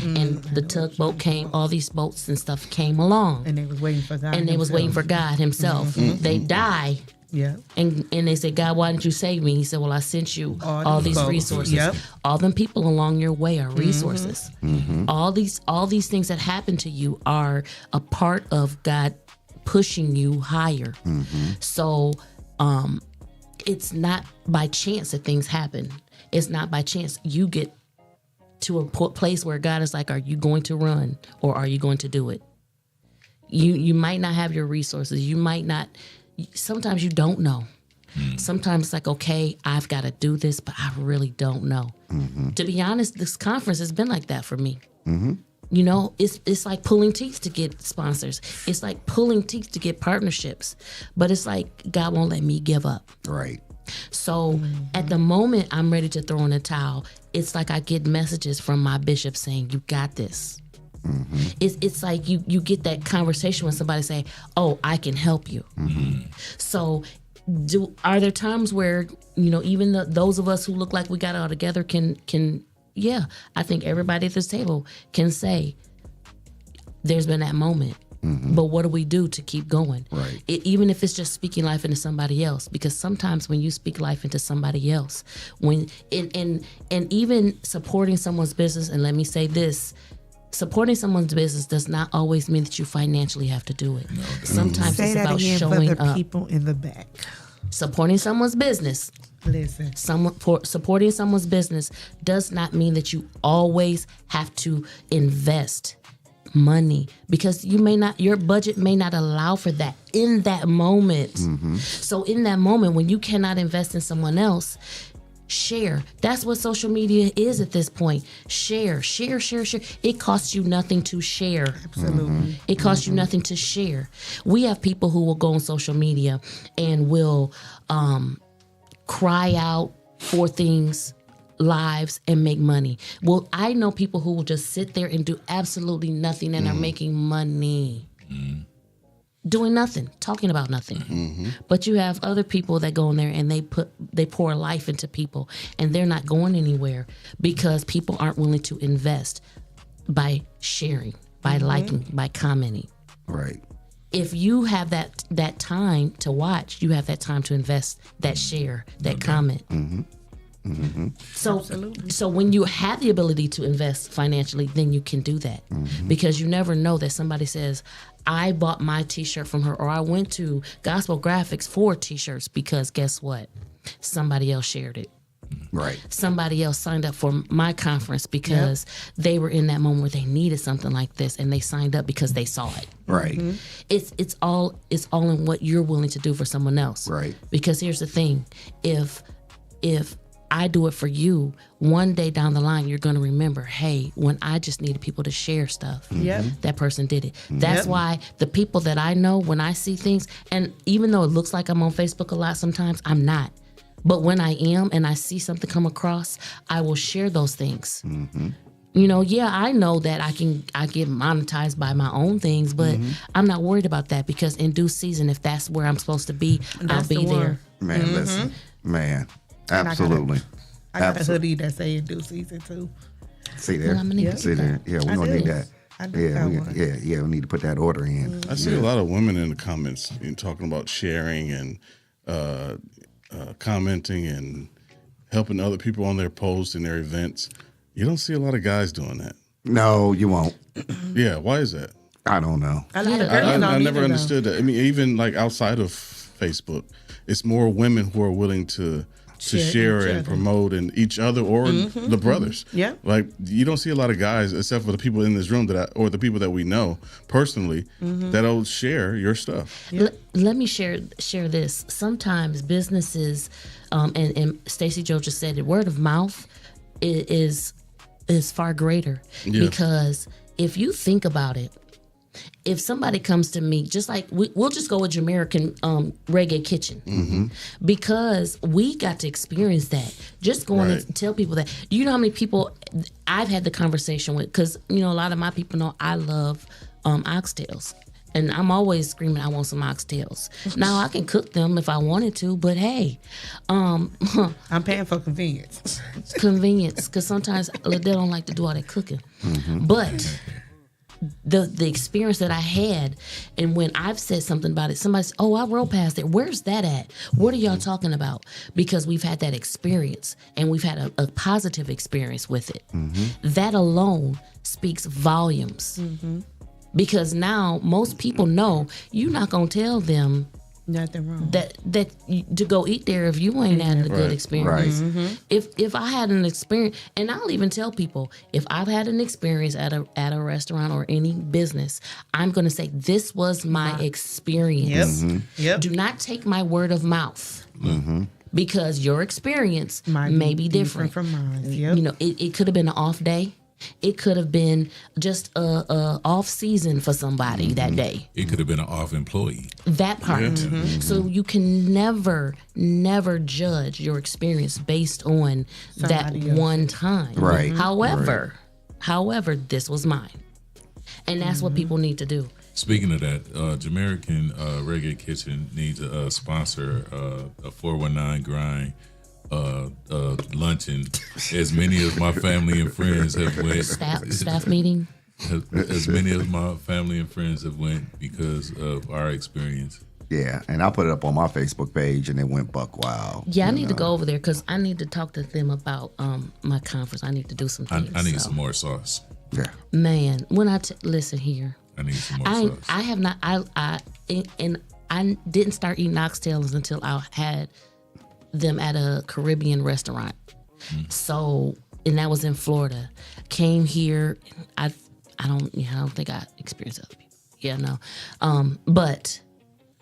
And the tugboat came, all these boats and stuff came along. And they was waiting for God. And they was waiting for God himself. They die. Yeah. And they said, "God, why didn't you save me?" He said, "Well, I sent you all these boats. resources. Yep. All them people along your way are resources. All these things that happen to you are a part of God pushing you higher." So it's not by chance that things happen. It's not by chance you get to a place where God is like, "Are you going to run or are you going to do it?" You might not have your resources. You might not. Sometimes you don't know. Sometimes it's like, okay, I've got to do this, but I really don't know. To be honest, this conference has been like that for me. You know, it's like pulling teeth to get sponsors. It's like pulling teeth to get partnerships. But it's like God won't let me give up. Right. So at the moment I'm ready to throw in a towel, it's like I get messages from my bishop saying, "You got this." It's like you get that conversation when somebody say, "Oh, I can help you." So are there times where, you know, even those of us who look like we got it all together can yeah, I think everybody at this table can say there's been that moment. But what do we do to keep going? Right. Even if it's just speaking life into somebody else, because sometimes when you speak life into somebody else, when and even supporting someone's business, and let me say this, supporting someone's business does not always mean that you financially have to do it. Sometimes Say it's that about again showing for the up. people in the back. Supporting someone's business. Listen. Supporting someone's business does not mean that you always have to invest money, because your budget may not allow for that in that moment. So in that moment, when you cannot invest in someone else, share. That's what social media is at this point. Share. It costs you nothing to share. Absolutely. It costs you nothing to share. We have people who will go on social media and will cry out for things, lives, and make money. Well, I know people who will just sit there and do absolutely nothing and are making money. doing nothing, talking about nothing. But you have other people that go in there and they pour life into people, and they're not going anywhere because people aren't willing to invest by sharing, by liking, by commenting. Right. If you have that time to watch, you have that time to invest, that share, that comment. So when you have the ability to invest financially, then you can do that, because you never know that somebody says, I bought my t-shirt from her, or I went to Gospel Graphix for t-shirts, because guess what? Somebody else shared it. Right. Somebody else signed up for my conference because they were in that moment where they needed something like this, and they signed up because they saw it. Right. It's all in what you're willing to do for someone else. Right. Because here's the thing, if I do it for you, one day down the line, you're going to remember, hey, when I just needed people to share stuff, that person did it. That's why the people that I know, when I see things, and even though it looks like I'm on Facebook a lot sometimes, I'm not. But when I am and I see something come across, I will share those things. You know, I know that I get monetized by my own things, but I'm not worried about that, because in due season, if that's where I'm supposed to be, I'll be there. Man, listen, man. Absolutely. I got a hoodie that say in due season too. See there? Well, I'm gonna need See there? Yeah, we're going to need that. I do got one. Yeah, we need to put that order in. I see a lot of women in the comments talking about sharing and commenting and helping other people on their posts and their events. You don't see a lot of guys doing that. No, you won't. Yeah, why is that? I don't know. I never understood that. I mean, even like outside of Facebook, it's more women who are willing to share and promote and each other or the brothers. Yeah. Like, you don't see a lot of guys, except for the people in this room or the people that we know personally, that'll share your stuff. Let me share this. Sometimes businesses, and Stacey Joe just said it, word of mouth is far greater, because if you think about it, if somebody comes to me, just like we'll just go with Jamaican Reggae Kitchen, because we got to experience that. Just going to tell people that. You know how many people I've had the conversation with, because a lot of my people know I love oxtails. And I'm always screaming, I want some oxtails. Now, I can cook them if I wanted to, but hey. I'm paying for convenience. Convenience, because sometimes Ladale don't like to do all that cooking. But the experience that I had, and when I've said something about it, somebody says, oh, I rode past it. Where's that at? What are y'all talking about? Because we've had that experience, and we've had a positive experience with it. That alone speaks volumes. Because now most people know you're not going to tell them nothing wrong that to go eat there if you ain't had a good experience. If I had an experience, and I'll even tell people, if I've had an experience at a restaurant or any business, I'm going to say this was my experience. Do not take my word of mouth. Because your experience may be different from mine. It could have been an off day. It could have been just a off season for somebody that day. It could have been an off employee. That part. So you can never judge your experience based on somebody that one time. However, this was mine. And that's what people need to do. Speaking of that, Jamaican Reggae Kitchen needs to sponsor a 419 grind luncheon. As many of my family and friends have went. Staff meeting. As many of my family and friends have went because of our experience. Yeah, and I put it up on my Facebook page, and it went buck wild. Yeah, I need to go over there because I need to talk to them about my conference. I need to do some things. I need some more sauce. Yeah, man. When listen here, I need some more sauce. I have not. I didn't start eating oxtails until I had them at a Caribbean restaurant. So, and that was in Florida. Came here. I don't think I experienced other people. Yeah, no. But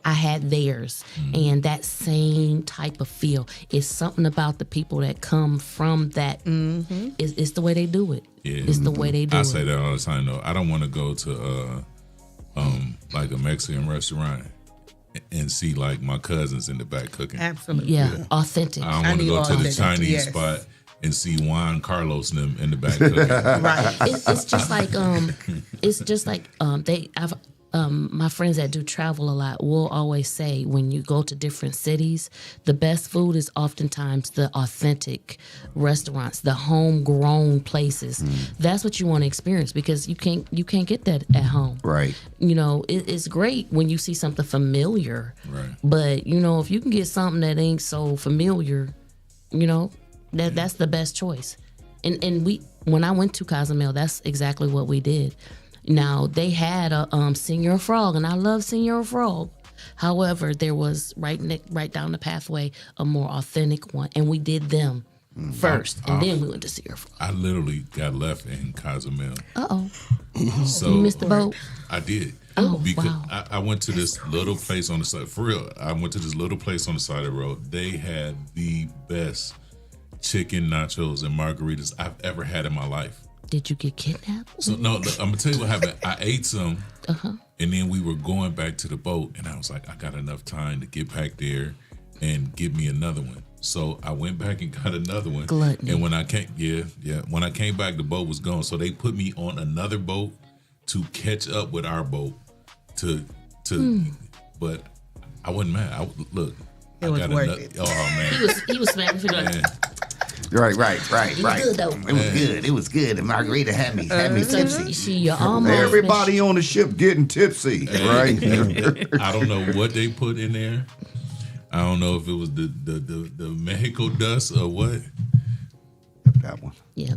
I had theirs, and that same type of feel. It's something about the people that come from that. It's the way they do it. Yeah. It's the way they do it. I say that all the time, though. I don't want to go to like a Mexican restaurant and see like my cousins in the back cooking. Absolutely. Yeah. Authentic. I don't want to go to the Chinese spot and see Juan, Carlos, and them in the back cooking. Right. It's just like my friends that do travel a lot will always say when you go to different cities, the best food is oftentimes the authentic restaurants, the homegrown places. That's what you want to experience because you can't get that at home. Right. You know, it's great when you see something familiar. Right. But you know, if you can get something that ain't so familiar, you know, that's the best choice. And when I went to Cozumel, that's exactly what we did. Now, they had a Senor Frog, and I love Senor Frog. However, there was right down the pathway a more authentic one, and we did them first, and then we went to Senor Frog. I literally got left in Cozumel. Uh-oh. So You missed the boat? I did. Oh, because wow. I went to this little place on the side. For real, I went to this little place on the side of the road. They had the best chicken nachos and margaritas I've ever had in my life. Did you get kidnapped? So no, look, I'm gonna tell you what happened. I ate some, and then we were going back to the boat, and I was like, I got enough time to get back there and get me another one. So I went back and got another one. Gluttony. And when I came, when I came back, the boat was gone. So they put me on another boat to catch up with our boat. But I wasn't mad. Look, It was worth it. Oh man, He was smacking me like, Right. It was good, though. It was good. It was good. And Margarita had me tipsy. you almost Everybody on the ship getting tipsy, right? I don't know what they put in there. I don't know if it was the Mexico dust or what. That one. Yeah,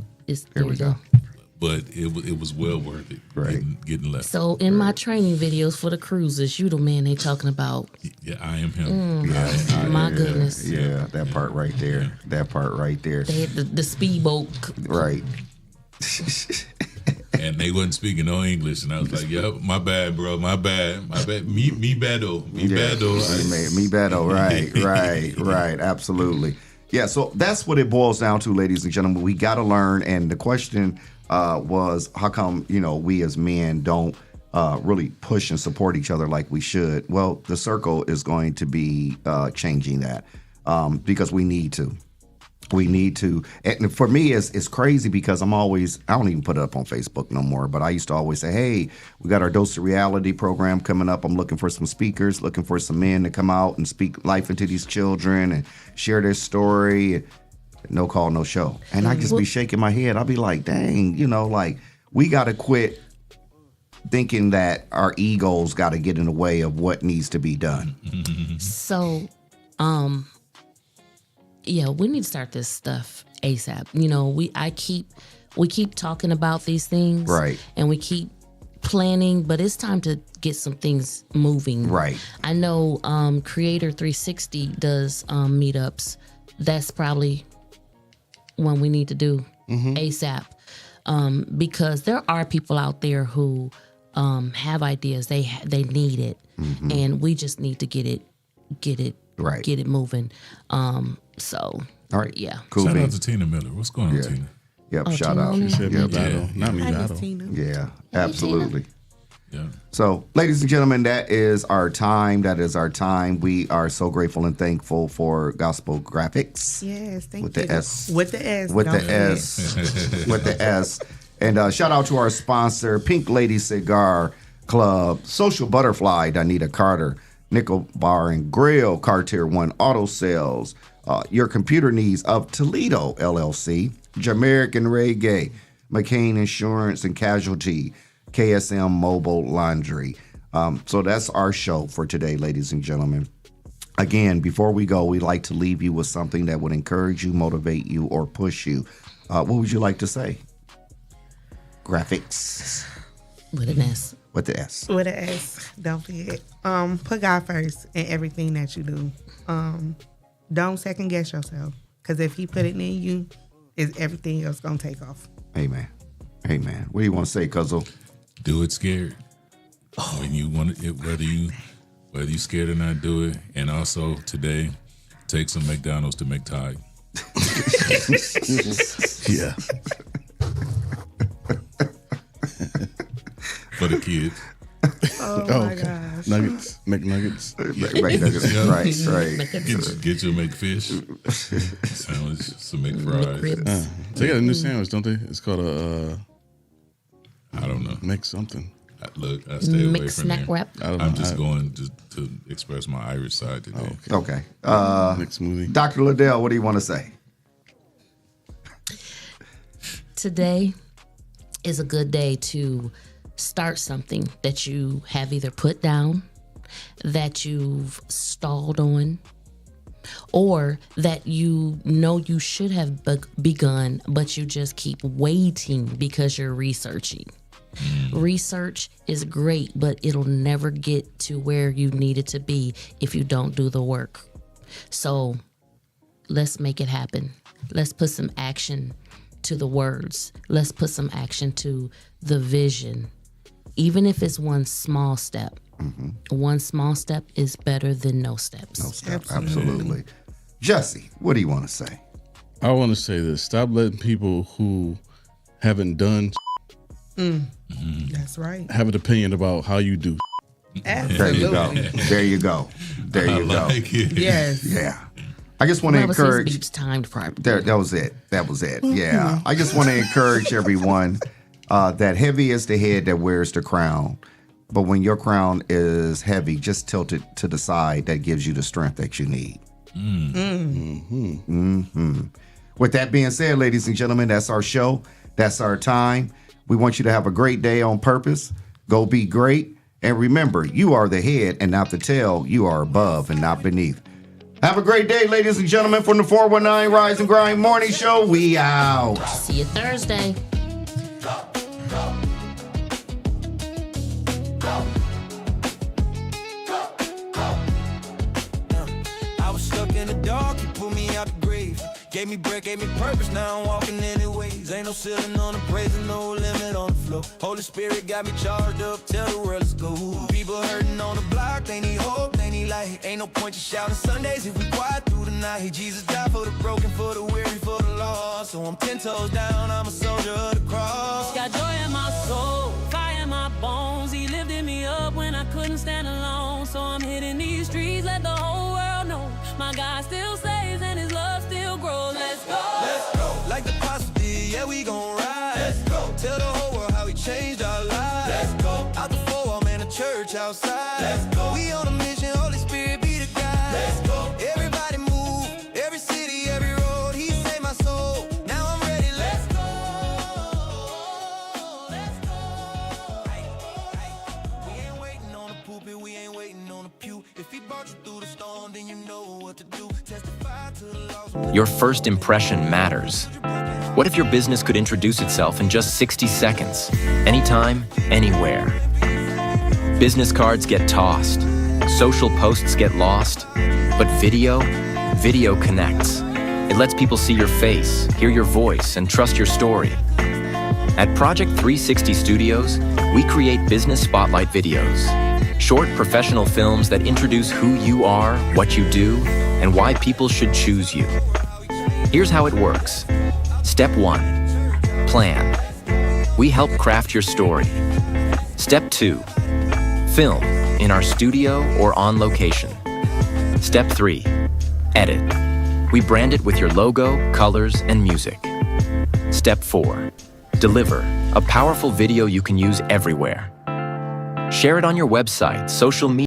There we go. But it was well worth it. Right. Getting left. So in my training videos for the cruises, you the man they talking about. Yeah, I am him. My goodness. Yeah, that part right there. Yeah. That part right there. They had the speedboat. Right. And they wasn't speaking no English, and I was like, "Yep, my bad, bro, my bad. Me bado, me bado." Me bado. Right. Absolutely. Yeah. So that's what it boils down to, ladies and gentlemen. We got to learn. And the question was, how come we as men don't really push and support each other like we should? Well, the circle is going to be changing that because we need to. We need to. And for me, it's crazy because I don't even put it up on Facebook no more, but I used to always say, hey, we got our Dose of Reality program coming up. I'm looking for some speakers, looking for some men to come out and speak life into these children and share their story. No call, no show. And I just be shaking my head. I'll be like, dang, we got to quit thinking that our egos got to get in the way of what needs to be done. So, yeah, we need to start this stuff ASAP. We keep talking about these things, Right. And we keep planning, but it's time to get some things moving. Right. I know Creator 360 does meetups. That's probably one we need to do ASAP because there are people out there who have ideas. They need it, and we just need to get it Right. get it moving. So, all right, yeah. Cool. Shout out to Tina Miller. What's going on, Tina? Yep, Oh, shout Tina out. Miller? She said me battle, not me Hi, Miss battle. Tina. Yeah, absolutely. Yeah. So, ladies and gentlemen, that is our time. We are so grateful and thankful for Gospel Graphix. Yes, thank With you. the S. With the S. With don't the forget. S. With the S. And shout out to our sponsor, Pink Lady Cigar Club, Social Butterfly, Donita Carter, Nickel Bar and Grill, Cartier One Auto Sales, Your Computer Needs of Toledo, LLC, Jamaican Reggae, McCain Insurance and Casualty, KSM Mobile Laundry. So that's our show for today, ladies and gentlemen. Again, before we go, we'd like to leave you with something that would encourage you, motivate you, or push you. What would you like to say? Graphix. With an S. With the S. With an S. Don't forget. Put God first in everything that you do. Don't second guess yourself. Because if he put it in you, is everything else gonna take off. Amen. Amen. What do you want to say, Cuzzle? Do it scared. When you want it, whether you scared or not, do it. And also today, take some McDonald's to McTide. Yeah. For the kids. Oh my gosh. Nuggets, McNuggets. Right. Get your McFish sandwich, some McFries. They got a new sandwich, don't they? It's called a I don't know. Mc something. Look, I stay away Mixed from snack there. wrap. I'm just going to express my Irish side today. Okay. Mixed smoothie. Dr. Ladale, what do you want to say? Today is a good day to start something that you have either put down, that you've stalled on, or that you know you should have begun, but you just keep waiting because you're researching. Research is great, but it'll never get to where you need it to be if you don't do the work. So let's make it happen. Let's put some action to the words. Let's put some action to the vision. Even if it's one small step. One small step is better than no steps. No step, absolutely. Jesse, what do you want to say? I want to say this. Stop letting people who haven't done That's right. have an opinion about how you do. Absolutely. There you go. There you go. Like it. Yes. Yeah. I just want to Whoever says encourage. beeps timed properly. That was it. That was it. Yeah. I just want to encourage everyone that heavy is the head that wears the crown. But when your crown is heavy, just tilt it to the side. That gives you the strength that you need. With that being said, ladies and gentlemen, that's our show. That's our time. We want you to have a great day on purpose. Go be great. And remember, you are the head and not the tail. You are above and not beneath. Have a great day, ladies and gentlemen, from the 419 Rise and Grind Morning Show. We out. See you Thursday. I was stuck in the dark, you pulled me out the grave. Gave me breath, gave me purpose, now I'm walking anyways. Ain't no ceiling on the praise and no limit on the flow. Holy Spirit got me charged up, tell the world let's go. People hurting on the block, they need hope, they need light. Ain't no point to shouting Sundays if we quiet through the night. Jesus died for the broken, for the weary, for the lost. So I'm 10 toes down, I'm a soldier of the cross. Got joy in my soul, fire in my bones. He lifted me up when I couldn't stand alone. So I'm hitting these streets, let the whole world know my God still saves and his love still grows. Let's go. Let's go. Like the apostle did, yeah, we gon' ride. Let's go. Tell the whole world how he changed our lives. Let's go. Out the four-wall, man, the church outside. Let's go. We on a mission, Holy Spirit be the guide. Let's go. Everybody move, every city, every road. He saved my soul. Now I'm ready. Let's go. Let's go. We ain't waiting on the pulpit, we ain't waiting on the pew. If he brought you through the storm, then you know what to do. Testify to the lost. Your first impression matters. What if your business could introduce itself in just 60 seconds? Anytime, anywhere. Business cards get tossed. Social posts get lost. But video connects. It lets people see your face, hear your voice, and trust your story. At Project 360 Studios, we create business spotlight videos. Short professional films that introduce who you are, what you do, and why people should choose you. Here's how it works. Step 1. Plan. We help craft your story. Step 2. Film in our studio or on location. Step 3. Edit. We brand it with your logo, colors, and music. Step 4. Deliver a powerful video you can use everywhere. Share it on your website, social media,